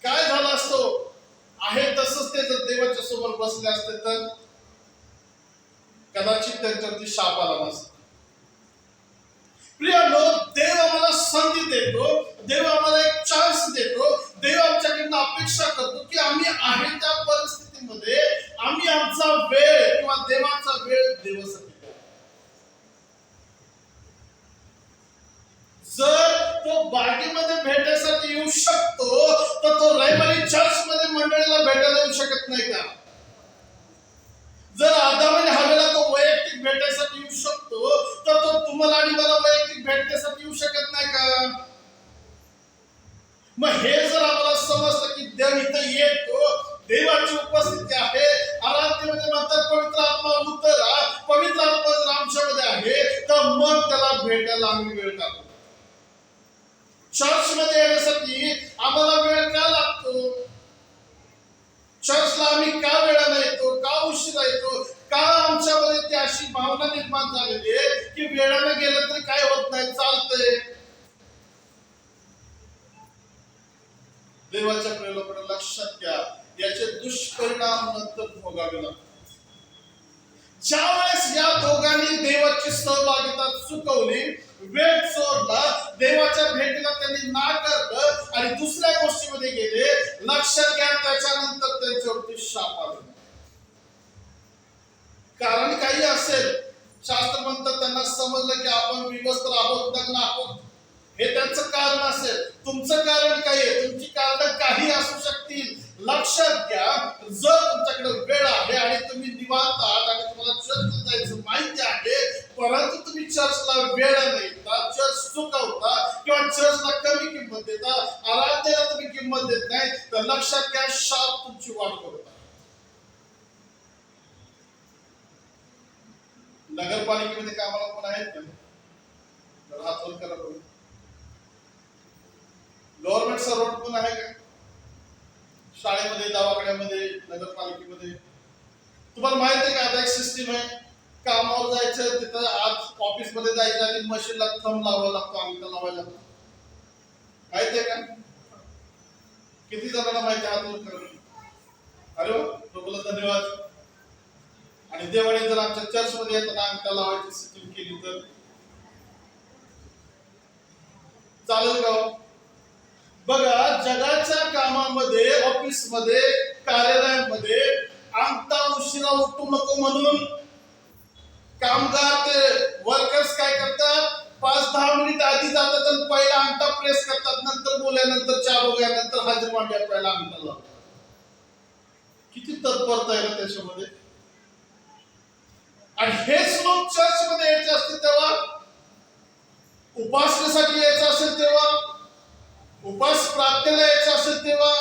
काय झालं असतो? आहे तसंच ते जर देवाच्या समोर बसले असते तर कदाचित त्यांच्यावरती शाप आला नसता. प्रियानो, देव आम्हाला संधी देतो, देव आम्हाला एक चान्स देतो. देव आमच्याकडनं अपेक्षा करतो की आम्ही आहे त्या परिस्थितीमध्ये आम्ही आमचा वेळ किंवा देवाचा वेळ देवासाठी द्यावा. जर तो बागेमध्ये भेटायसाठी येऊ शकतो तर तो रविवारी चर्च मध्ये मंडळीला भेटायला येऊ शकत नाही का? जर आदाम आणि हवेला तो वैयक्तिक भेटायसाठी येऊ शकतो तर तो तुम्हाला आणि मला वैयक्तिक भेटण्यासाठी येऊ शकत नाही का? मग हे जर आम्हाला समजतं की देव इथं येतो, देवाची उपस्थिती आहे, आराधनेमध्ये म्हणतात पवित्र आत्मा उतरा, पवित्र आत्मा जर आमच्यामध्ये आहे तर मग त्याला भेटायला आम्ही वेळ काढतो. चर्च मध्ये येण्यासाठी आम्हाला वेळ का लागतो? चर्चला आम्ही का वेळाने येतो, का उशिरा येतो, का आमच्यामध्ये ती अशी भावना निर्माण झालेली आहे की वेळाने गेलं तरी काय होत नाही, चालतंय. देवाच्या प्रेमाकडे लक्षात घ्या, याचे दुष्परिणाम नंतर भोगावे लागतात. ज्यावेळेस या दोघांनी देवाची सहभागिता चुकवली, वेळ चोरला, देवाच्या भेटीला त्यांनी नाकारलं आणि दुसऱ्या गोष्टीमध्ये गेले, लक्षात घ्या त्याच्यानंतर त्यांच्यावरती शाप आला. कारण काही असेल, शास्त्र म्हणतात त्यांना समजलं की आपण विवस्त्र आहोत, नग्न आहोत, हे त्यांचं कारण असेल. तुमचं कारण काय आहे? तुमची कारण काही असू शकतील. लक्षात घ्या, जर तुमच्याकडे वेळ आहे आणि तुम्ही निवांत आहात आणि तुम्हाला चर्चला जायचं माहिती आहे, परंतु तुम्ही चर्चला वेळ नाही देता, चर्च चुकवता किंवा चर्चला कमी किंमत देता, आराधनेला तुम्ही किंमत देत नाही, तर लक्षात घ्या शाप तुमची वाट बघत आहे. नगरपालिकेमध्ये कामाला कोण आहेत का? हात वर करा बघू. गव्हर्नमेंट सर्वंट कोण आहे का? शाळेमध्ये, दवाखान्यामध्ये, नगरपालिकेमध्ये. तुम्हाला माहित आहे का आता एक सिस्टीम आहे, कामावर जायचं तिथं आज ऑफिसमध्ये जायचं आणि मशीनला थंब लावावा लागतो, अंगठा लावायला लागतो. माहिती आहे का? किती जणांना माहिती आहे? हात वर करा. अरे वा, प्रभूला धन्यवाद. आणि देवाने जर आमच्या चर्चमध्ये येताना अंगठा लावायची सिस्टीम केली तर चालेल का? बघा, जगाच्या कामामध्ये, ऑफिसमध्ये, कार्यालयामध्ये अंगठा उशिरा उठू नको म्हणून कामगार ते वर्कर्स काय करतात, 5-10 मिनिट आधी जातात आणि पहिला अंगठा प्रेस करतात, नंतर बोलल्यानंतर चहा बघल्यानंतर हजर मांड्या पहिला अंगठा लावतात. किती तत्परता आहे ना त्याच्यामध्ये. आणि हेच लोक चर्च मध्ये यायचे असतील तेव्हा, उपासनेसाठी यायचं असेल तेव्हा, उपास प्रार्थनेला यायचं असेल तेव्हा,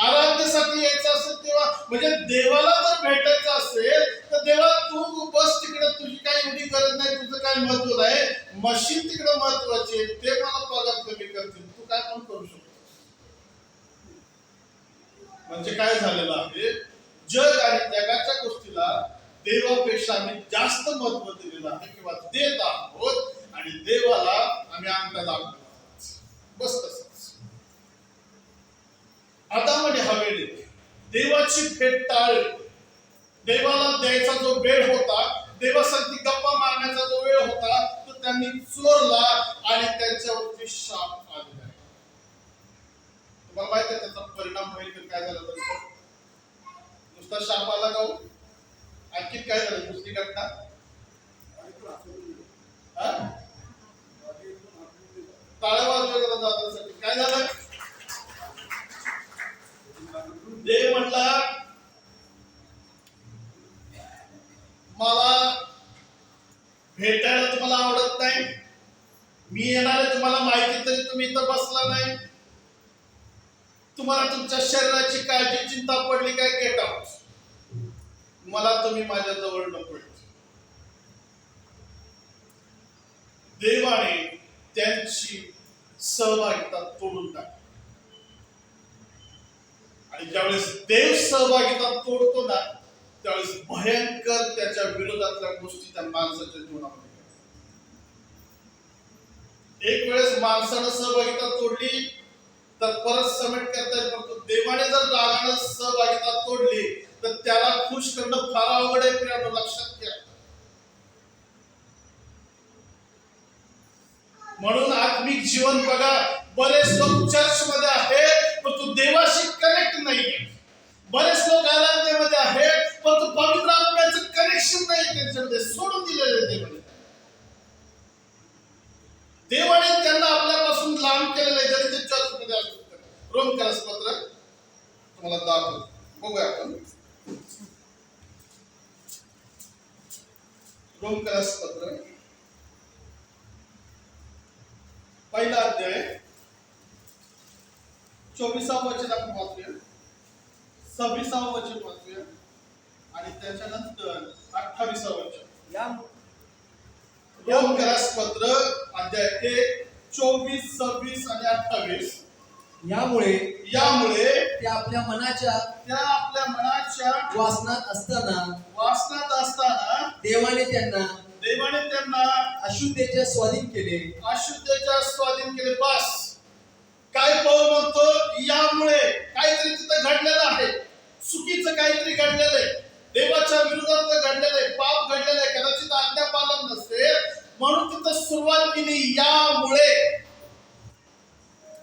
आराधनेसाठी यायचं असेल तेव्हा, म्हणजे देवाला जर भेटायचं असेल तर देवा तू बस तिकडे, तुझी काही एवढी गरज नाही, तुझं काही महत्व नाही, मशीन तिकडे महत्वाची आहे, ते मला पगार कमी करतील, तू काय पण करू शकतो. म्हणजे काय झालेलं आहे, जग आणि जगाच्या गोष्टीला देवापेक्षा आम्ही जास्त महत्व दिलेलं आहे किंवा देत आहोत, आणि देवाला आम्ही अंगठा दाखवतो. बस तसंच आदाम आणि हवेने देवाची भेट टाळली. देवाला द्यायचा जो वेळ होता, देवासाठी गप्पा मारण्याचा जो वेळ होता, तो त्यांनी चोरला आणि त्यांच्यावरती शाप आलेला आहे. तुम्हाला माहिती आहे त्याचा परिणाम होईल तर काय झालं? तर नुसता शाप आला का? आणखी काय झालं? दुसरी घटना टाळ्या वाजवायला जाण्यासाठी काय झालं? देव म्हटला, मला भेटायला तुम्हाला आवडत नाही, मी येणार आहे तुम्हाला माहिती तरी तुम्ही इथं बसला नाही, तुम्हाला तुमच्या शरीराची काळजी चिंता पडली काय? Get out. मला तुम्ही माझ्या जवळ नको. देवाने त्यांची सहभागिता तोडून टाकली. आणि ज्यावेळेस देव सहभागिता तोडतो ना, त्यावेळेस भयंकर त्याच्या विरोधातल्या गोष्टी त्या माणसाच्या जीवनामध्ये. एक वेळेस माणसानं सहभागिता तोडली तर परत समेट करता येईल, परंतु देवाने जर रागानं सहभागिता तोडली तर त्याला खुश करणं फार अवघड आहे. प्रियानो, लक्षात घ्या. म्हणून आत्मिक जीवन बघा, बरेच लोक चर्च मध्ये आहेत परंतु देवाशी कनेक्ट नाही. बरेच लोक आराधनेमध्ये आहेत परंतु पवित्र आत्म्याचं कनेक्शन नाही त्यांच्यामध्ये, सोडून दिलेले देवाने. देवाने त्यांना आपल्यापासून लांब केलेलं आहे, जरी ते चर्च मध्ये असतात. रोमकरास पत्र तुम्हाला दाखवतो, बघूया आपण. रोमकरास पत्र पहिला अध्याय 24 वचन आपण वाचूया, 26 वचन वाचूया आणि त्याच्यानंतर 28 वचन. रोमकरास पत्र अध्याय 1, 24, 26 आणि 28. यामुळे ते आपल्या मनाच्या वासनात असताना देवाने त्यांना अशुद्धेच्या स्वाधीन केले. बस काय पाऊल म्हणतो? यामुळे काहीतरी तिथं घडलेलं आहे, चुकीचं काहीतरी घडलेलं आहे, देवाच्या विरोधात घडलेलं आहे, पाप घडलेलं आहे, कदाचित आज्ञापालन नसेल म्हणून तिथं सुरुवात केली. यामुळे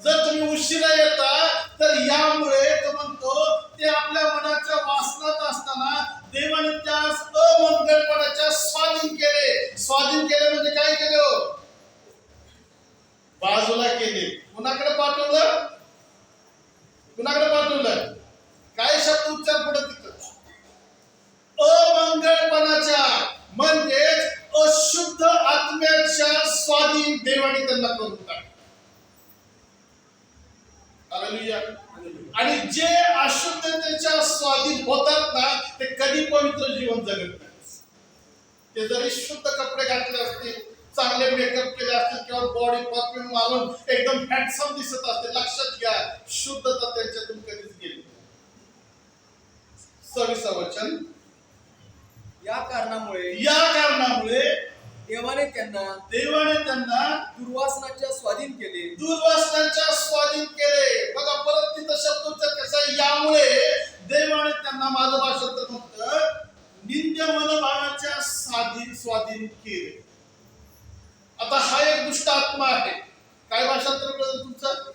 जर तुम्ही उशिरा येता तर यामुळे तो म्हणतो, ते आपल्या मनाच्या वासनात असताना देवाने त्यास अमंगळपणाच्या स्वाधीन केले म्हणजे काय केलं? बाजूला केले. कुणाकडे पाठवलं? काय शब्द उच्चार पुढे तिथं? अमंगळपणाच्या म्हणजेच अशुद्ध आत्म्याच्या स्वाधीन देवाने त्यांना करून टाकलं. हालेलुया. आणि जे अशुद्धतेच्या स्वाधीन होतात ना, ते कधी पवित्र जीवन जगत नाही. ते जरी शुद्ध कपडे घातले असतील, चांगले मेकअप केले असतील किंवा बॉडी परफ्यूम मारून एकदम हँडसम दिसत असते, लक्षात घ्या, शुद्धता त्यांच्यातून कधीच गेली. 26 वचन. या कारणामुळे देवाने त्यांना दुर्वासनाच्या स्वाधीन केले. दुर्वासनाच्या स्वाधीन केले. बघा परत तिथं शब्द उच्चार कसा आहे, यामुळे देवाने त्यांना, माझं भाषांतर म्हणतं, निंद्य मनोभावाच्या स्वाधीन केले. आता हा एक दुष्ट आत्मा आहे. काय भाषांतर कळलं तुमचं?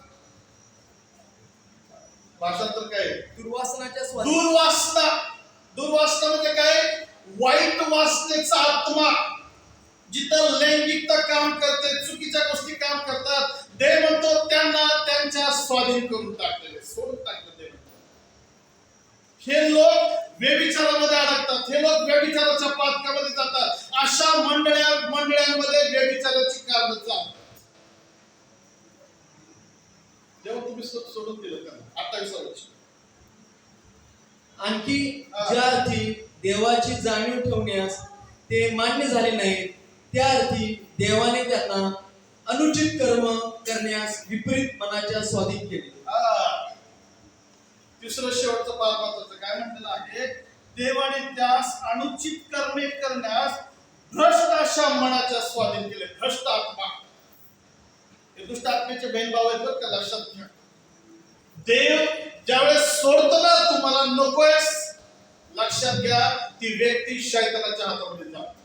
भाषांतर काय? दुर्वासनाच्या स्वाधीन. दुर्वासना म्हणजे काय? वाईट वासनेचा आत्मा. जिथं लैंगिकता काम करते, चुकीच्या गोष्टी काम करतात, देव म्हणतो त्यांना त्यांच्या स्वाधीन करून टाकलेले, सोडून टाकले देव. हे लोक व्यभिचारामध्ये अडकतात, हे लोक व्यभिचाराच्या पातकामध्ये जातात. अशा मंडळांमध्ये व्यभिचाराची कारणं चालतात. जेव्हा तुम्ही सोडून दिलं का? 28 वर्ष. आणखी ज्या अर्थी देवाची जाणीव ठेवण्यास ते मान्य झाले नाहीत, त्या अर्थी देवाने त्यांना अनुचित कर्म करण्यास विपरीत मनाच्या स्वाधीन केले. तिसरं शेवटचं पार महत्वाचं काय म्हटलेलं आहे? देवाने त्यास अनुचित कर्मे करण्यास भ्रष्ट अशा मनाच्या स्वाधीन केले. भ्रष्ट आत्मा, हे दुष्ट आत्म्याचे बहीण भाऊ आहेत बरं का, लक्षात घ्या. देव ज्यावेळेस सोडतो ना, तुम्हाला नकोय, लक्षात घ्या, ती व्यक्ती शैतानाच्या हातामध्ये जाते.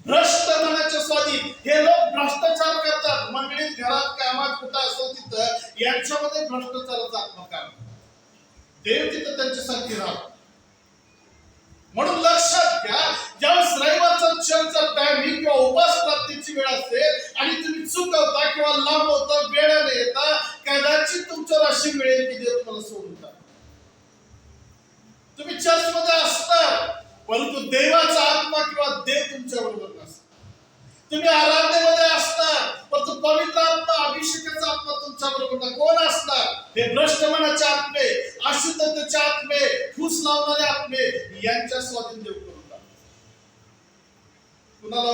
भ्रष्ट मनाच्या स्वाधीन. हे लोक भ्रष्टाचार करतात मंडळीत, घरात, कामात, कुठं असेल तिथं यांच्यामध्ये भ्रष्टाचाराचा आत्मा काम. देव तिथं त्यांच्यासाठी राहतो. म्हणून लक्षात घ्या, ज्यावेळेस रविवारचा चर्चचा टायमिंग किंवा उपास प्राप्तीची वेळ असते आणि तुम्ही चुकवता किंवा लांब होता, वेळाने येता, कदाचित तुमच्यावर अशी वेळ की देव तुम्हाला सोडून टाकतो. तुम्ही चर्च मध्ये असतात, परंतु देवाचा आत्मा किंवा देव तुमच्या बरोबर नसतो. तुम्ही आराधनेमध्ये असतात, परंतु पवित्र आत्मा, अभिषेकाचा आत्मा तुमच्या बरोबर कोण असतात? हे भ्रष्ट मनाचे आत्मे, अशुद्धतेचे आत्मे, फूस लावणारे आत्मे, यांच्या स्वाधीन देव करून टाकतात. कुणाला?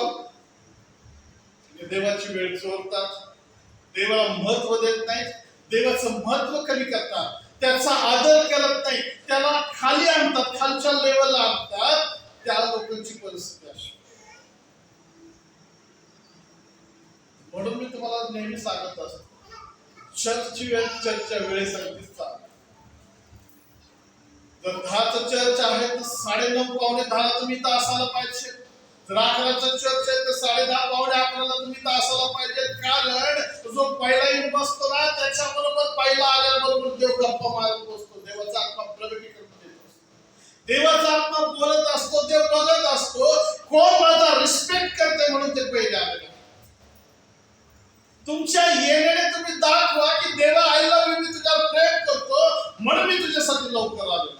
देवाची वेळ चोरतात, देवाला महत्व देत नाहीत, देवाचं महत्व कमी करतात, त्याचा आदर करत नाही, त्याला खाली आणतात, खालच्या लेवलला आणतात. त्या लोकांची परिस्थिती अशी. म्हणून मी तुम्हाला नेहमी सांगत असतो, चर्चची वेळ चर्चच्या वेळेसारखीच चालते. जर 10चं चर्च आहे तर 9:30 पावणे 10 तुम्ही इथं असायला पाहिजे. जर 11चं चर्च आहे तर 10:30 पावणे 11 तुम्ही इथं असायला पाहिजे. कारण जो पहिला येऊन बसतो ना, त्याच्याबरोबर पहिला आल्याबरोबर देव गप्पा मारत बसतो. देवाचा आत्मा प्रगटीकरण देत असतो, देवाचा आत्मा बोलत असतो, देव बघत असतो कोण माझा रिस्पेक्ट करते म्हणून ते पहिले आले. तुमच्या येण्याने तुम्ही दाखवा की देवा, आय लव्ह यू, मी तुझ्यावर प्रेम करतो म्हणून मी तुझ्यासाठी लवकर आलो.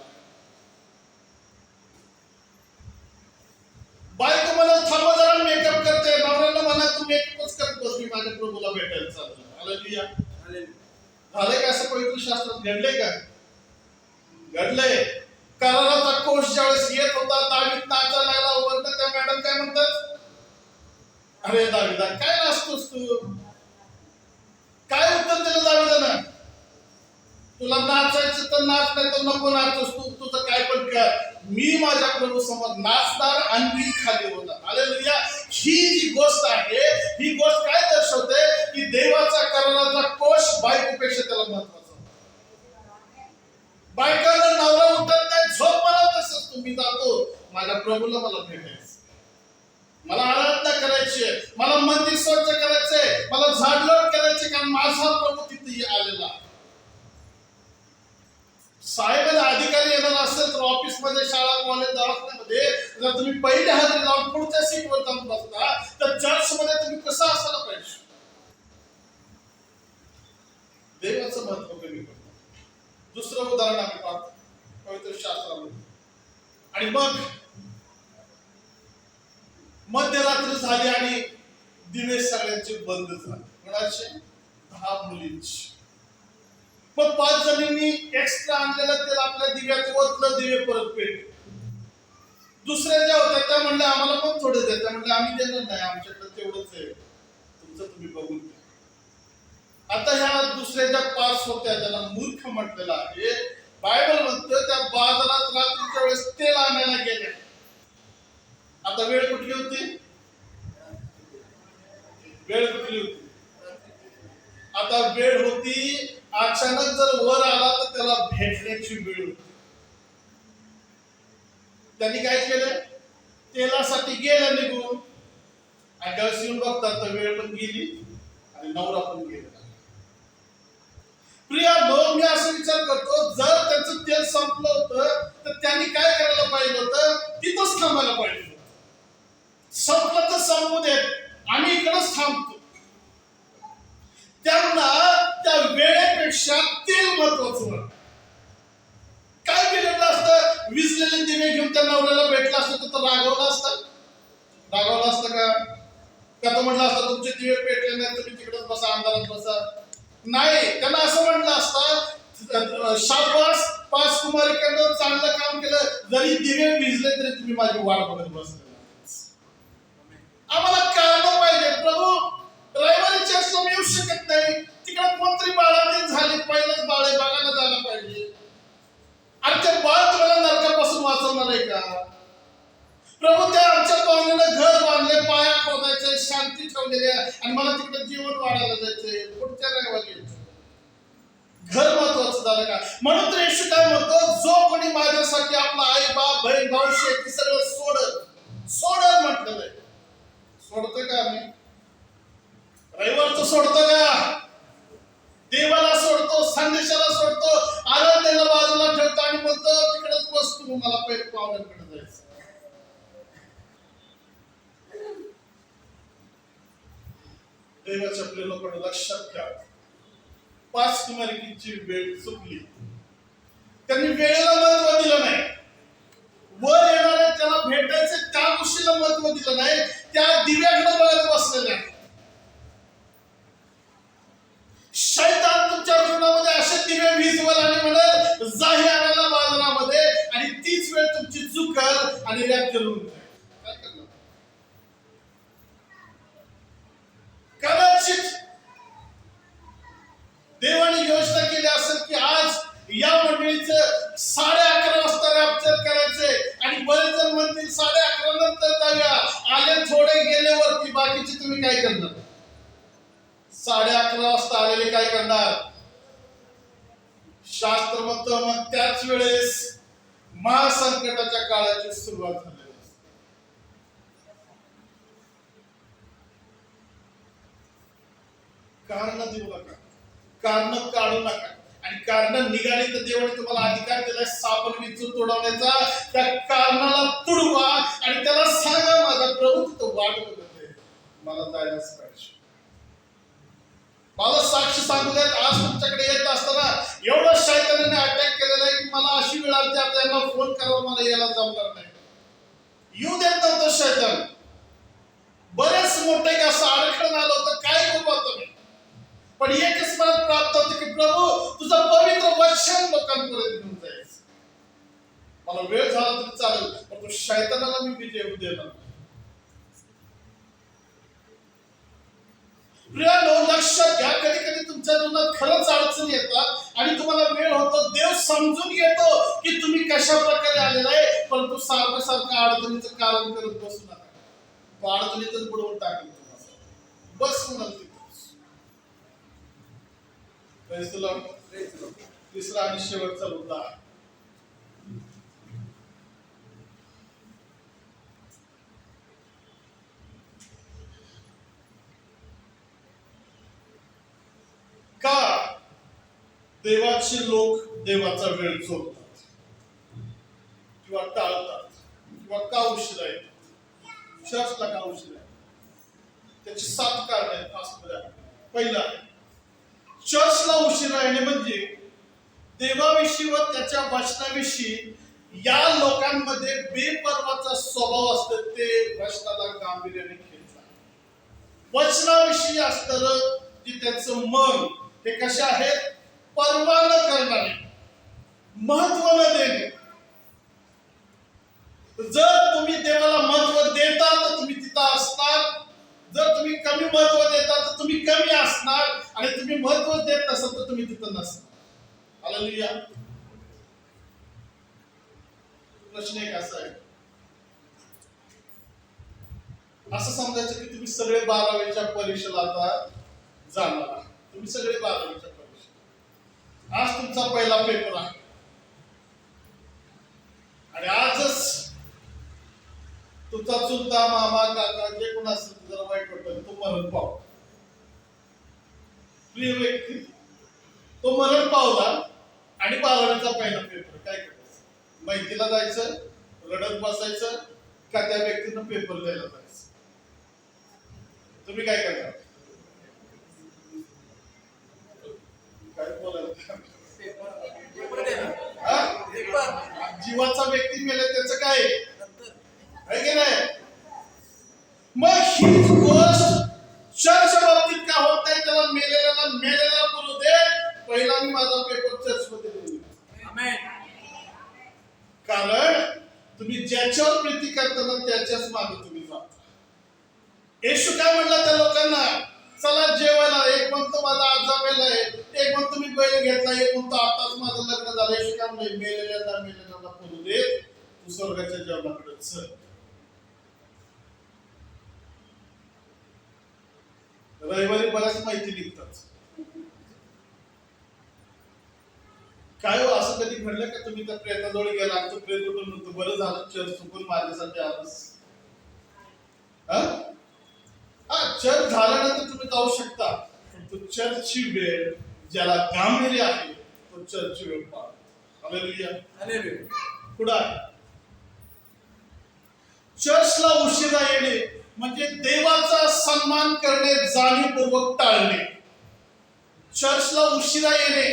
बायको मला थांबा जरा मेकअप करते, नवऱ्याला म्हणा तू मेकअपच करत बस, मी माझ्या प्रभूला भेटायला चाललो. हालेलुया. झालंय का असं पवित्र शास्त्रात? घडलंय का? घडलंय. कराराचा कोश ज्यावेळेस येत होता, दावीद नाचायला लागला, वरनं त्या मॅडम काय म्हणतात, अरे दावीदा काय नाचतोस तू? काय उत्तर दिलं दावीदानं? तुला नाचायचं तर नाच, नाही तर नको नाचतोस तू, तुझं काय पण कर, मी माझ्या प्रभू समोर नाचणार आणि मी खाली होणार. हालेलुया. ही जी गोष्ट आहे, ही गोष्ट काय दर्शवते की देवाचा कराराचा कोश बायकोपेक्षा त्याला महत्वाचा. बायकांना नवरा उठत नाही, झोप मला तसंच तुम्ही जातो माझ्या प्रभूला मला भेटायचं, मला आराधना करायची आहे, मला मंदिर स्वच्छ करायचंय, मला झाडलोट करायचे, कारण माझा प्रभू तिथे आलेला. साहेबांना अधिकारी येणार असेल तर ऑफिस मध्ये, शाळा, कॉलेज, दवाखान्यामध्ये जर तुम्ही पहिली हजेरी लावून पुढच्या सीटवर जाऊन बसता, तर चर्च मध्ये तुम्ही कसं असायला पाहिजे? देवाचं महत्व कमी करतो. दुसरं उदाहरण आम्ही पाहतो पवित्र शास्त्रामध्ये. आणि मग मध्यरात्र झाली आणि दिवे सगळ्यांचे बंद झाले. कोणाचे? 10 मुलींचे. मग 5 जणींनी एक्स्ट्रा आणलेलं तेल आपल्या दिव्यात ओतलं, दिवे परत पेटले. दुसऱ्या ज्या होत्या त्या म्हणल्या आम्हाला पण थोडे द्या. त्या म्हणल्या आम्ही देणार नाही, आमच्याकडे तेवढंच आहे, तुमचं तुम्ही बघून घ्या. आता ह्या दुसऱ्या ज्या 5 होत्या, ज्याला मूर्ख म्हटलेलं आहे, बायबल म्हणतो त्या बाजारात रात्रीच्या वेळेस तेल आणायला गेले. आता वेळ कुठली होती? वेळ कुठली होती? आता वेळ होती अचानक जर वर आला तर त्याला भेटण्याची वेळ होती. त्यांनी काय केलं? तेलासाठी गेलं निघून, आणि ज्यावेळेस येऊन बघतात तर वेळ पण गेली आणि नवरा पण गेला. प्रियानो, मी असं विचार करतो, जर त्यांचं तेल संपलं होतं तर त्यांनी काय करायला पाहिजे होतं? तिथंच थांबायला पाहिजे होतं. संपलं तर संपू देत, आम्ही इकडंच थांबतो. त्यांना त्या वेळेपेक्षा तेल महत्वाचं वाटतं. काय केलेलं असतं? विजलेले दिवे घेऊन त्या नवऱ्याला भेटला असतं तर रागवलं असतं? रागवलं असतं का? का तो म्हटलं असतं तुमचे दिवे पेटले नाही, तुम्ही तिकडेच बसा, अंधारात बसा? नाही, त्यांना असं म्हटलं असतं, शाबास, 5 कुमारिकांना चांगलं काम केलं, जरी दिवे विजले तरी तुम्ही माझी वाट बघत बसले. आम्हाला कारण पाहिजे. प्रभू, रविवारी चर्चला मी येऊ शकत नाही, तिकडे कोणतरी बाळातीन झाली, पहिलंच बाळ आहे, बघायला जायला पाहिजे. आणि ते बाळ तुम्हाला नरकापासून वाचवणार आहे का? प्रभू, त्या आमच्या पाहुण्यानं घर बांधले, पाया खोदायचे, शांती ठेवलेली आहे, आणि मला तिकडे जीवन वाढायला जायचंय. पुढच्या रविवारी यायचं. घर महत्वाचं झालं का? म्हणून तर येशू काय म्हणतो, जो कोणी माझ्यासाठी आपला आई बाप बहीण भाऊ शेती सगळं सोडल म्हटलेलं आहे. सोडतोय का आम्ही? रविवारचं सोडतो का? देवाला सोडतो, संदेशाला सोडतो, आराधनेला बाजूला ठेवतो आणि म्हणतो तिकडेच बसतो, मला पहिले पाहुण्यांकडे जायचं. देवाच्या प्रेमाकडे लक्षात घ्या. 5 कुमारिकांची वेळ चुकली. त्यांनी वेळेला महत्व दिलं नाही. वर येणारे त्याला भेटायचे त्या गोष्टीला महत्व दिलं नाही, त्या दिव्याकडे बघत बसलेले. शैतान तुमच्या जीवनामध्ये असे दिवे भिजवल आणि म्हणेल जाही आणायला बाजारामध्ये, आणि तीच वेळ तुमची चुकल आणि रॅप्चर होऊन जाईल. काय करणार? कदाचित देवाने योजना केली असेल की आज या मंडळीचं 11:30 वाजता रॅप्चर करायचे, आणि बरेच जण म्हणतील 11:30 नंतर जाऊया, आले थोडे गेले वरती, बाकीचे तुम्ही काय करणार? 11:30 वाजता आलेले काय करणार? शास्त्र म्हणतं मग त्याच वेळेस महासंकटाच्या काळाची सुरुवात झाली. कारण देऊ नका, कारण काढू नका, आणि कारण निघाली तर देवाने तुम्हाला अधिकार दिलाय सापण विचून तोडवण्याचा. त्या कारणाला तुडवा आणि त्याला सांगा, माझा प्रभू तो वाट बघत आहे, मला जायलाच पाहिजे. मला साक्ष सांगू द्यात, आज तुमच्याकडे येत असताना एवढा शैतानाने अटॅक केलेला आहे की मला अशी वेळ आली आता यांना फोन करावा, मला यायला जमणार नाही. येऊ देत नव्हतं शैतान. बरेच मोठे असं अडखळून आलं होतं, काय करू आता मी? पण एकच मला प्राप्त होते की प्रभू तुझं पवित्र वचन लोकांपर्यंत घेऊन जायचं. मला वेळ झाला तरी चालेल, पण तू शैतानाला मी विजय होऊ देणार. प्रियानो, लक्षात घ्या, कधी कधी तुमच्या जीवनात खरंच अडचणी येतात आणि तुम्हाला वेळ होतो, देव समजून घेतो की तुम्ही कशा प्रकारे आलेला आहे, परंतु सारखं अडचणीचं कारण करत बसू नका. तो अडचणीतच बुडवून टाकेल तुम्हाला. बस म्हणाल तिथेच. तिसरा आणि शेवटचा मुद्दा आहे, का देवाचे लोक देवाचा वेळ चोरतात किंवा टाळतात किंवा का उशिरा येतात? चर्चला का उशिरा? त्याची 7 कारणे आहेत. पहिला, चर्चला उशिरा येणे म्हणजे देवाविषयी व त्याच्या वचनाविषयी या लोकांमध्ये बेपर्वाचा स्वभाव असतो. ते वचनाला गांभीर्याने घेतात. वचनाविषयी असतं की त्यांचं मन हे कसे आहेत? परवा न करणारे, महत्व न देणे. जर तुम्ही देवाला महत्व देता तर तुम्ही तिथं असणार, जर तुम्ही कमी महत्व देता तर तुम्ही कमी असणार, आणि तुम्ही महत्व देत नसाल तर तुम्ही तिथं नसणार. हालेलुया. प्रश्न एक असा आहे, असं समजायचं की तुम्ही सगळे 12वीच्या परीक्षेला आता जाणार आहात. तुम्ही सगळे 12वीच्या परीक्षा, आज तुमचा पहिला पेपर आहे आणि आजच तुमचा चुलता मामा काका जे कोण असेल जरा वाईट वाटतं तो मरण पाव प्रिय व्यक्ती तो मरण पावला आणि 12वीचा पहिला पेपर. काय करायचं? माहितीला जायचं, रडत बसायचं का त्या व्यक्तीनं पेपर द्यायला जायचं? तुम्ही काय करणार? काय बोलायला? जीवाचा व्यक्ती मेला त्याचं काय आहे की नाही? मग हीच गोष्ट चर्चच्या बाबतीत का होत नाही? त्याला मेलेला बोलू दे, पहिला मी माझा पेपर चर्च मध्ये देऊ. कारण तुम्ही ज्याच्यावर प्रीती करताना त्याच्याच मागे तुम्ही जाता. येशू काय म्हणला त्या लोकांना? चला जेवायला. एक म्हणतो माझा आजा मेलाय, एक म्हणतो मी बैल घेतला, एक म्हणतो आताच माझं लग्न झालं. येशू काय म्हणले? मेलेल्यांना बोलू दे, तू स्वर्गाच्या जेवणाकडे चल. रविवारी बऱ्याच माहिती निघतात. काय हो, असं कधी घडलं का तुम्ही त्या प्रेताजवळ गेला आणि तो प्रेत उठून म्हणतो बरं झालं चर्च चुकून माझ्यासाठी आलास? चर्च झाल्यानंतर तुम्ही जाऊ शकता, तो चर्चची वेळ ज्याला गांभीर्य आहे तो चर्चची वेळ पाहा. हालेलुया. पुढे चर्चला उशिरा येणे म्हणजे देवाचा सन्मान करणे जाणीवपूर्वक टाळणे. चर्चला उशिरा येणे,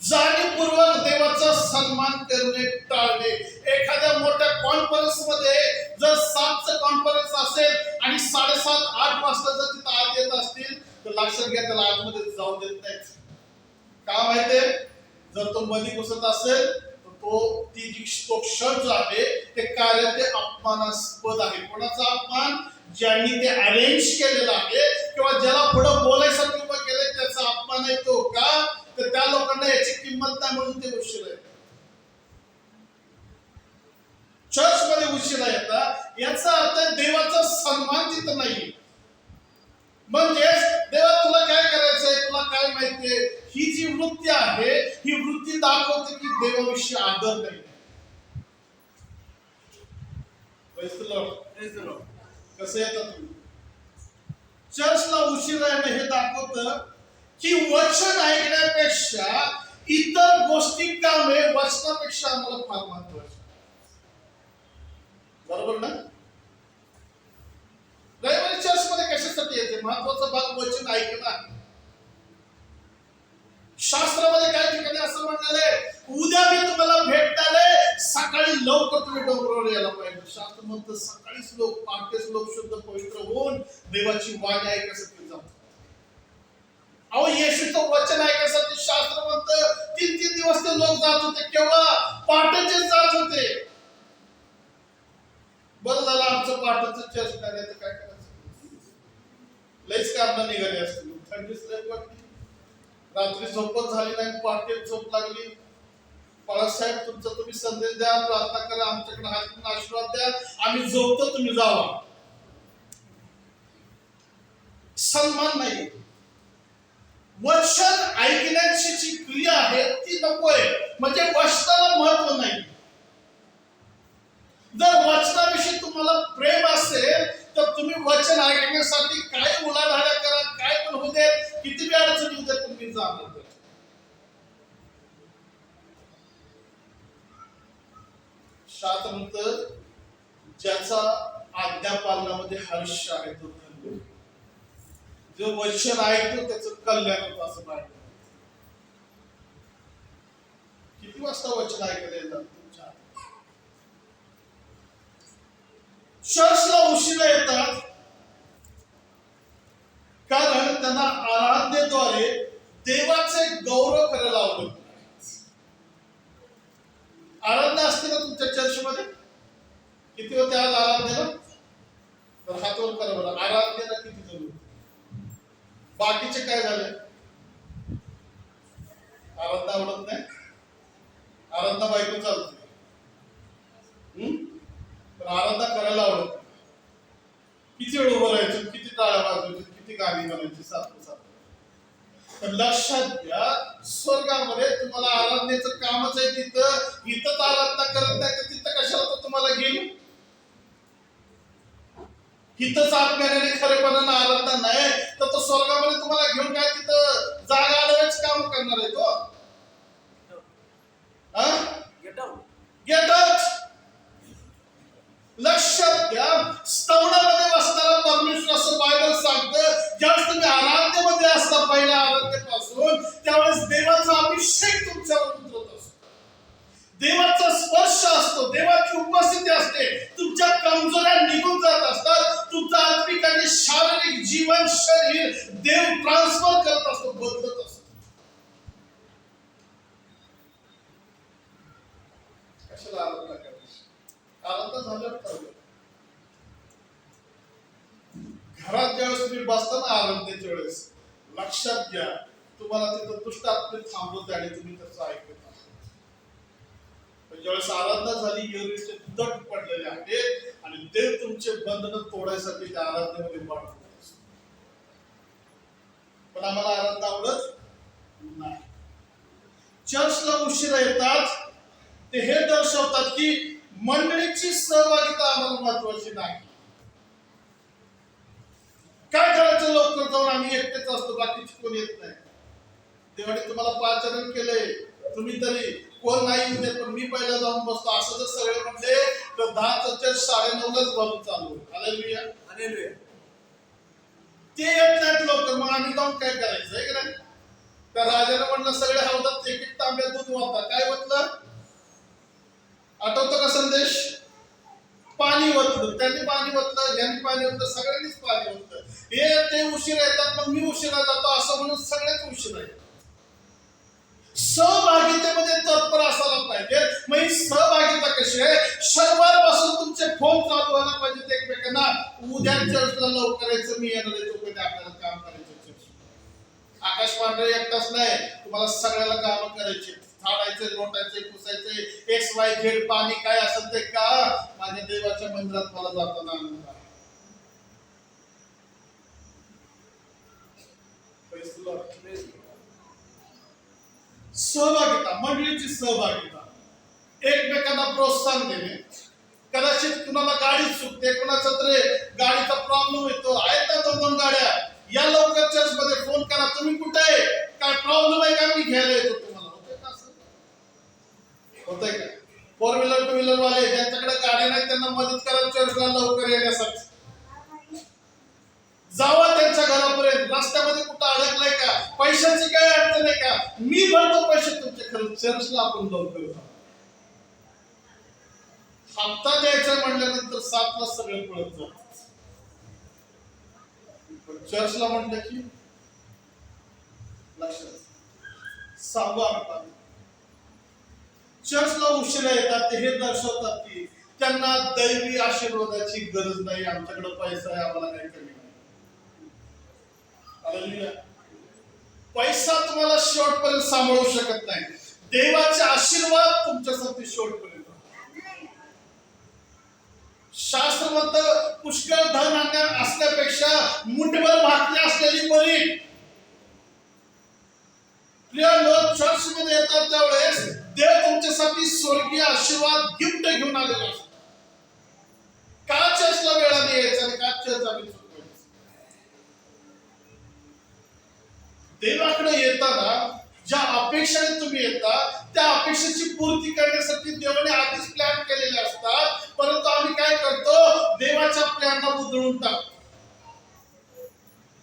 जाणीवपूर्वक देवाचा सन्मान करणे टाळणे. एखाद्या मोठ्या कॉन्फरन्स मध्ये जर 7चं कॉन्फरन्स असेल आणि 7:30-8 वाजता जर तिथं आत येत असतील तर लक्षात घ्या त्याला आतमध्ये जाऊ देत नाहीत. का माहितीये? जर तो मध्ये घुसत असेल तो क्षण जो आहे ते कार्य ते अपमानास्पद आहे. कोणाचा अपमान? ज्यांनी ते अरेंज केलेलं आहे किंवा ज्याला पुढे बोलायसाठी उभं केलंय त्याचा अपमान आहे तो. का? तर त्या लोकांना याची किंमत नाही म्हणून ते उशीर आहे. चर्च मध्ये उशिरा येतात याचा अर्थ देवाचा सन्मान तिथं नाही. म्हणजे देवा तुला काय करायचंय, तुला काय माहितीये? ही जी वृत्ती आहे ही वृत्ती दाखवते की देवाविषयी आदर नाही. कसं येतात तुम्ही? चर्चला उशिरा येणं हे दाखवतं की वचन ऐकण्यापेक्षा इतर गोष्टी कामे वचनापेक्षा आम्हाला फार महत्वाचं. बरोबर ना? रविवारी चर्च मध्ये कशासाठी येते? महत्वाचा भाग वचन ऐकणं. शास्त्रामध्ये काही ठिकाणी असं म्हणलेलं आहे, उद्या मी तुम्हाला भेटताले सकाळी लवकर तुम्ही डोंगरावर यायला पाहिजे. शास्त्र म्हणतं सकाळीच लोक, पहाटेच लोक शुद्ध पवित्र होऊन देवाची वाणी ऐकायसाठी जातात. अहो, येशूचं वचन ऐकायसाठी शास्त्र म्हणतं 3-3 दिवस ते लोक जात होते. केव्हा? पहाटेचे जात होते. बरं झालं आमचं पहाटेचं चर्च करायचं, काय करायचं? लईच कारणं निघाली असतील. थंडीच लई वाटली, रात्री झोपच झाली नाही, पहाटे झोप लागली. बाळासाहेब तुमचा तुम्ही संदेश द्या, प्रार्थना करा, आमच्याकडे हात करून आशीर्वाद द्या, आम्ही झोपतो, तुम्ही जावा. सन्मान नाही. वचन ऐकण्याची जी क्रिया आहे ती नकोय. म्हणजे वचनाला महत्व नाही. जर वचनाविषयी तुम्हाला प्रेम असेल तर तुम्ही वचन ऐकण्यासाठी काय उलाढाल्या करा, काय पण होऊ दे, किती बी अडचणी होऊ दे, तुम्ही जाणार. शास्त्र म्हणतं ज्याचा आज्ञा पालनामध्ये हर्ष आहे तो धन्य. जो वचन ऐकतो त्याचं कल्याण होतं असं पाहिजे. किती वाजता वचन ऐकायला येतात? चर्चला उशिरा येतात कारण त्यांना आराधनेद्वारे देवाचे गौरव करायला आवडत. आराधना असते ना तुमच्या चर्चमध्ये? किती होते आज आराधनेला? तर हातवर करा बरं. आराधनेला किती जण होते? बाकीचे काय झाले? आराधना आवडत नाही, आराधना बायको चालते. आराधनेचं कामच आहे तिथं, इथंच आराधना करत नाही तर तिथं कशाला तर तुम्हाला घेईल? इथंच आत्म्याने खरेपणानं आराधना नाही तर तो स्वर्गामध्ये तुम्हाला घेऊन काय तिथं जागा आडवायच काम करणार आहे तो? Get out. लक्षात घ्या, स्तवनामध्ये बसताना परमेश्वर असं बायबल सांगतं, ज्यावेळेस तुम्ही आराधनेमध्ये असता पहिल्या आराधनेपासून, त्यावेळेस देवाचा अभिषेक तुमच्यावर उतरत असतो, देवाचा स्पर्श असतो, देवाची उपस्थिती असते, तुमच्या कमजोऱ्या निघून जात असतात, तुमचं आत्मिक आणि शारीरिक जीवन शरीर देव ट्रान्सफर करत असतो, बदलत असतो. कशाला आराधना करायची? आराधना झाल्यावर ठरलं. घरात ज्यावेळेस तुम्ही बसता ना आराधनेच्या वेळेस, लक्षात घ्या, तुम्हाला तिथं दुष्ट आत्मे थांबवत आणि तुम्ही त्याचं ऐकत असता. पण ज्यावेळेस आराधना झाली, एरवीचे दट पडलेले आहेत आणि देव तुमचे बंधनं तोडायसाठी त्या आराधनेमध्ये वाढवत असतो. पण आम्हाला आराधना आवडत नाही. चर्चला उशिरा येतात ते हे दर्शवतात की मंडळीची सहभागिता आम्हाला महत्वाची नाही. काय करायचं, लवकर जाऊन आम्ही एकटेच असतो, बाकीचे कोण येत नाही. देवाने तुम्हाला पाचारण केलंय, तुम्ही तरी कोण नाही येऊ देत, पण मी पहिला जाऊन बसतो, असं जर सगळे म्हणले तर 10चं चर्च 9:30लाच भरून चालू होईल. Hallelujah, hallelujah. ते येत नाहीत लवकर, मग आम्ही जाऊन काय करायचं आहे का नाही? त्या राजाने म्हणलं सगळे हौदात एक एक तांब्या दूध वाहता. काय म्हटलं आठवतो का संदेश? पाणी ओतलं, त्यांनी पाणी ओतलं, यांनी पाणी ओतलं, सगळ्यांनीच पाणी ओतलं. हे ते उशिरा येतात, मग मी उशिरा जातो असं म्हणून सगळेच उशिरा येतात. सहभागितेमध्ये तत्पर असायला पाहिजे. मग ही सहभागिता कशी आहे? शनिवारपासून तुमचे फोन चालू व्हायला पाहिजेत एकमेकांना, उद्या चर्चला लवकर यायचं, मी येणार आहे, तोपर्यंत आपल्याला काम करायचं. आकाश पांढरे एकटाच नाही, तुम्हाला सगळ्याला काम करायचे, झाडायचे, लोटायचे, पुसायचे, XYZ पाणी काय असेल ते का माझ्या देवाच्या मंदिरात मला जाताना आनंद आहे. सहभागिता, मंडळीची सहभागिता, एकमेकांना प्रोत्साहन देणे. कदाचित कुणाला गाडी चुकते, कुणाचा तरी गाडीचा प्रॉब्लेम येतो, आहेत ना 2-2 गाड्या, या लवकर चर्च मध्ये फोन करा, तुम्ही कुठे आहे, काय प्रॉब्लेम आहे का, मी घ्यायला येतो तुम्हाला. होतंय का असं? होतंय का? 4 व्हीलर 2 व्हीलर वाले ज्यांच्याकडे गाड्या नाही त्यांना मदत करा चर्चला लवकर येण्यासाठी. जावा त्यांच्या घरापर्यंत. रस्त्यामध्ये कुठं अडकलाय का, पैशाची काय अडचण आहे का, मी भरतो पैसे तुमचे, खरं चर्चला आपण लवकर जाऊ. हप्ता द्यायचा म्हटल्यानंतर 7ला सगळे पळत जातात, चर्चला म्हटलं की लक्षात सांगू. आपण चर्चला उशिरा येतात ते हे दर्शवतात की त्यांना दैवी आशीर्वादाची गरज नाही, आमच्याकडे पैसा आहे, आम्हाला काही कमी नाही. हालेलुया. पैसा तुम्हाला शेवटपर्यंत सांभाळू शकत नाही, देवाचे आशीर्वाद तुमच्यासाठी शेवटपर्यंत. शास्त्र म्हणतं पुष्कळ धन असल्यापेक्षा मुठभर भाकरी असलेली बरी. प्रिय लोक, चर्च मध्ये येतात त्यावेळेस देव तुमच्यासाठी स्वर्गीय आशीर्वाद गिफ्ट घेऊन आलेला असतो. का चर्चला वेळाने यायचं आणि का चर्च आम्ही चुकवायचं? देवाकडे येताना ज्या अपेक्षेने तुम्ही येता त्या अपेक्षेची पूर्ती करण्यासाठी देवाने आधीच प्लॅन केलेले असतात, परंतु आम्ही काय करतो, देवाच्या प्लॅनला उधळून टाकतो.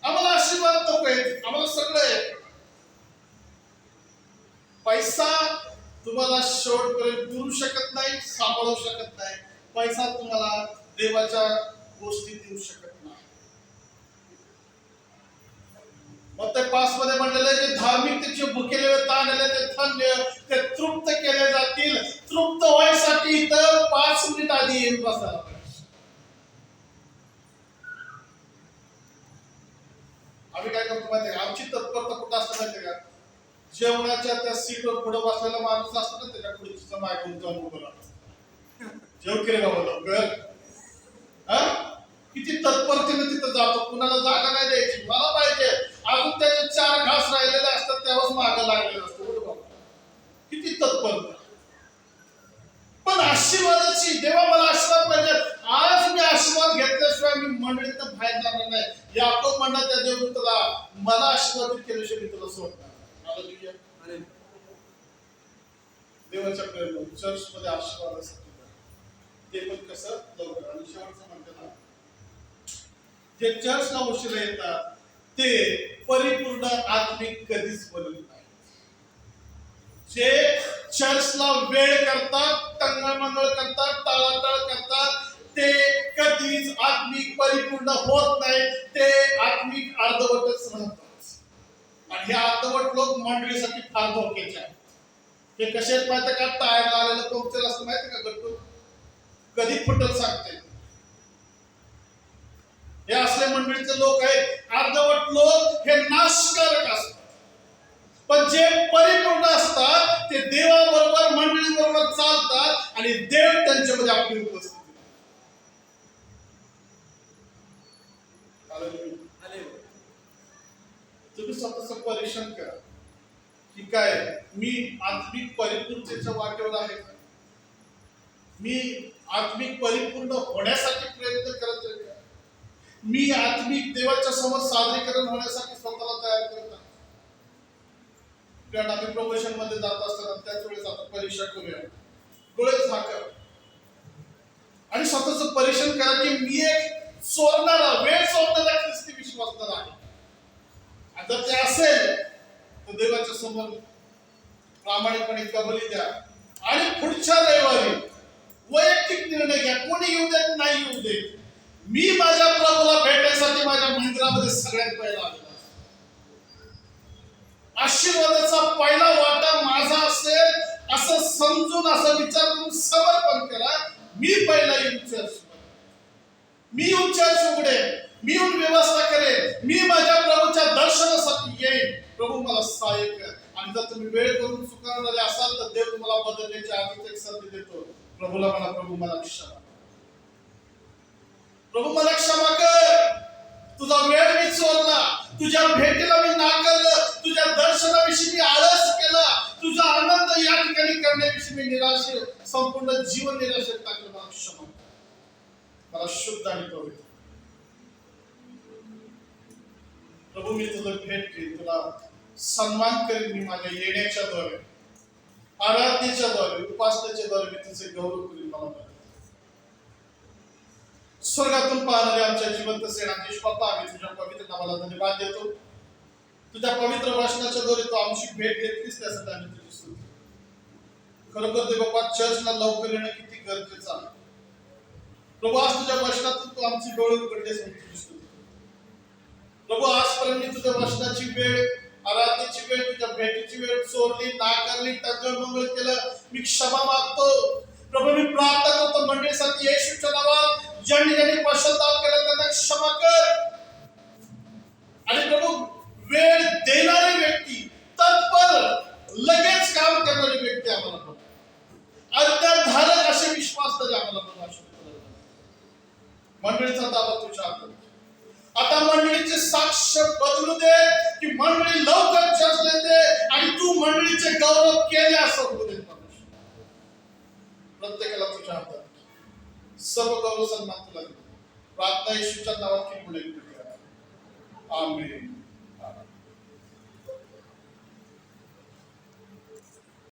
आम्हाला आशीर्वाद नको आहे, आम्हाला सगळं आहे. पैसा तुम्हाला शेवटपर्यंत पुरू शकत नाही, सांभाळू शकत नाही. पैसा तुम्हाला देवाच्या गोष्टी देऊ शकत नाही. मग ते 5 मध्ये म्हणलेलं आहे, धार्मिकतेचे भुकेले व ताणलेले ते थंड ते तृप्त केले जातील. तृप्त व्हायसाठी इथं 5 मिनिट आधी येऊन बसायला पाहिजे. आम्ही काय करतो माहिती का, आमची तत्परता कुठं असतं माहिती का, जेवणाच्या त्या सीटवर पुढे बसलेला माणूस असतो ना, त्याच्या खुर्चीचा मागून जाऊन उभं राहतो, जेव केले बाबा लवकर. किती तत्परतेने तिथं जातो, कुणाला जागा नाही द्यायची, मला पाहिजे. अजून त्याचे 4 घास राहिलेले असतात, तेव्हाच मागं लागलेलं असतं. किती पडतं. पण आशीर्वादाची, देवा मला आशीर्वाद पाहिजे, आज मी आशीर्वाद घेतल्याशिवाय मी मंडळीतनं बाहेर जाणार नाही. याकोब म्हणला त्या देवदूताला, मला आशीर्वादित केल्याशिवाय मी तुला सोडणार. हालेलुया. देवाच्या प्रेम चर्च मध्ये आशीर्वादासाठी ते पण कसं लवकर. आणि शेवटचं म्हणते ना, जे चर्चला उशिरा येतात ते परिपूर्ण आत्मिक कधीच बनत नाही. जे चर्चला वेळ करतात, टंगळमंगळ करतात, टाळाटाळ करतात, ते कधीच आत्मिक परिपूर्ण होत नाही. ते आत्मिक अर्धवटच राहतात. आणि हे अर्धवट लोक मंडळीसाठी फार धोक्याचे आहेत. हे कसे आहेत माहिती का? टायरला आलेलं पंक्चर असतं माहिती का? गट्टू कधी फुटल सांगते. हे असले मंडळीचे लोक आहेत. अर्धवट लोक हे नाशकारक असतात. पण जे परिपूर्ण असतात ते देवाबरोबर, मंडळी बरोबर चालतात आणि देव त्यांच्यामध्ये आपली उपस्थिती. तुम्ही स्वतःच परीक्षण करा की काय मी आत्मिक परिपूर्णतेच्या वाटेवर आहे का? मी आत्मिक परिपूर्ण होण्यासाठी प्रयत्न करत आहे का? मी आत्मिक देवाच्या समोर सादरीकरण होण्यासाठी स्वतःला तयार करत आहे. कारण आम्ही प्रमोशन मध्ये जात असताना त्याच वेळेस आपण परीक्षा करूया. डोळे झाका आणि स्वतःच परीक्षण करा की मी एक सोडणारा, वेळ सोडणारा ख्रिस्ती विश्वासदार आहे. जर ते असेल तर देवाच्या समोर प्रामाणिकपणे कबुली द्या आणि पुढच्या रविवारी वैयक्तिक निर्णय घ्या. कोणी येऊ देत नाही येऊ दे, मी माझ्या प्रभूला भेटायसाठी माझ्या मंदिरामध्ये सगळ्यात पहिला आलेला. आशीर्वादाचा पहिला वाटा माझा असेल असं समजून, असं विचार करून समर्पण करा. मी पहिला येऊन चर्च, मी येऊन चर्च उघडेन, मी येऊन व्यवस्था करेन, मी माझ्या प्रभूच्या दर्शनासाठी येईन. प्रभू मला सहाय्य कर. आणि जर तुम्ही वेळ करून चुकवणारे असाल तर देव तुम्हाला बदलण्याची आधीच एक संधी देतो. प्रभूला म्हणा, प्रभू मला क्षमा, प्रभू मला क्षमा कर. तुझा वेळ मी चोरला, तुझ्या भेटीला मी नाकारलं, तुझ्या दर्शनाविषयी मी आळस केला, तुझा आनंद या ठिकाणी करण्याविषयी मी निराशे, संपूर्ण जीवन निराशेत टाकलं. मला क्षमा कर. मला शुद्ध आणि पवित्र प्रभू मी तुझं भेट घेईन, तुला सन्मान करेन. मी माझ्या येण्याच्या द्वारे, आराधनेच्या द्वारे, उपासनेच्या द्वारे मी तुझे गौरव करीन. मला स्वर्गातून पाहणारे आमच्या जिवंत सेनाधीश बाप्पा, आम्ही तुझ्या पवित्र नावाला धन्यवाद देतो. तुझ्या पवित्र वचनाच्या द्वारे तू आमची भेट घेतलीस त्यासाठी आम्ही तुझी स्तुती. खरोखर ते बाप्पा चर्चला लवकर येणं किती गरजेचं आहे. प्रभू आज तुझ्या वचनातून तू आमची डोळे उघडलेस म्हणून तुझी स्तुती. प्रभू आजपर्यंत मी तुझ्या वचनाची वेळ, आराधनेची वेळ, तुझ्या भेटीची वेळ चोरली, नाकारली, टंगळमंगळ केलं. मी क्षमा मागतो. प्रभू मी प्रार्थना करतो मंडळीसाठी येशूच्या नावात ज्यांनी ज्यांनी पश्चाताप केला त्यांना क्षमा कर. आणि प्रभू वेळ देणारी व्यक्ती, तत्पर लगेच काम करणारी व्यक्ती आम्हाला बघ. आज्ञाधारक असे विश्वास तरी आम्हाला बघ. मंडळीचा ताबा तुझ्या हातात. आता मंडळीचे साक्ष बदलू दे की मंडळी लवकर चर्चला येते आणि तू मंडळीचे गौरव केले असं होऊ दे. प्रत्येकाला तुझ्या हातात सर्व गौरव सन्मान तुला. प्रार्थना येशूच्या नावात की पुढे आमेन.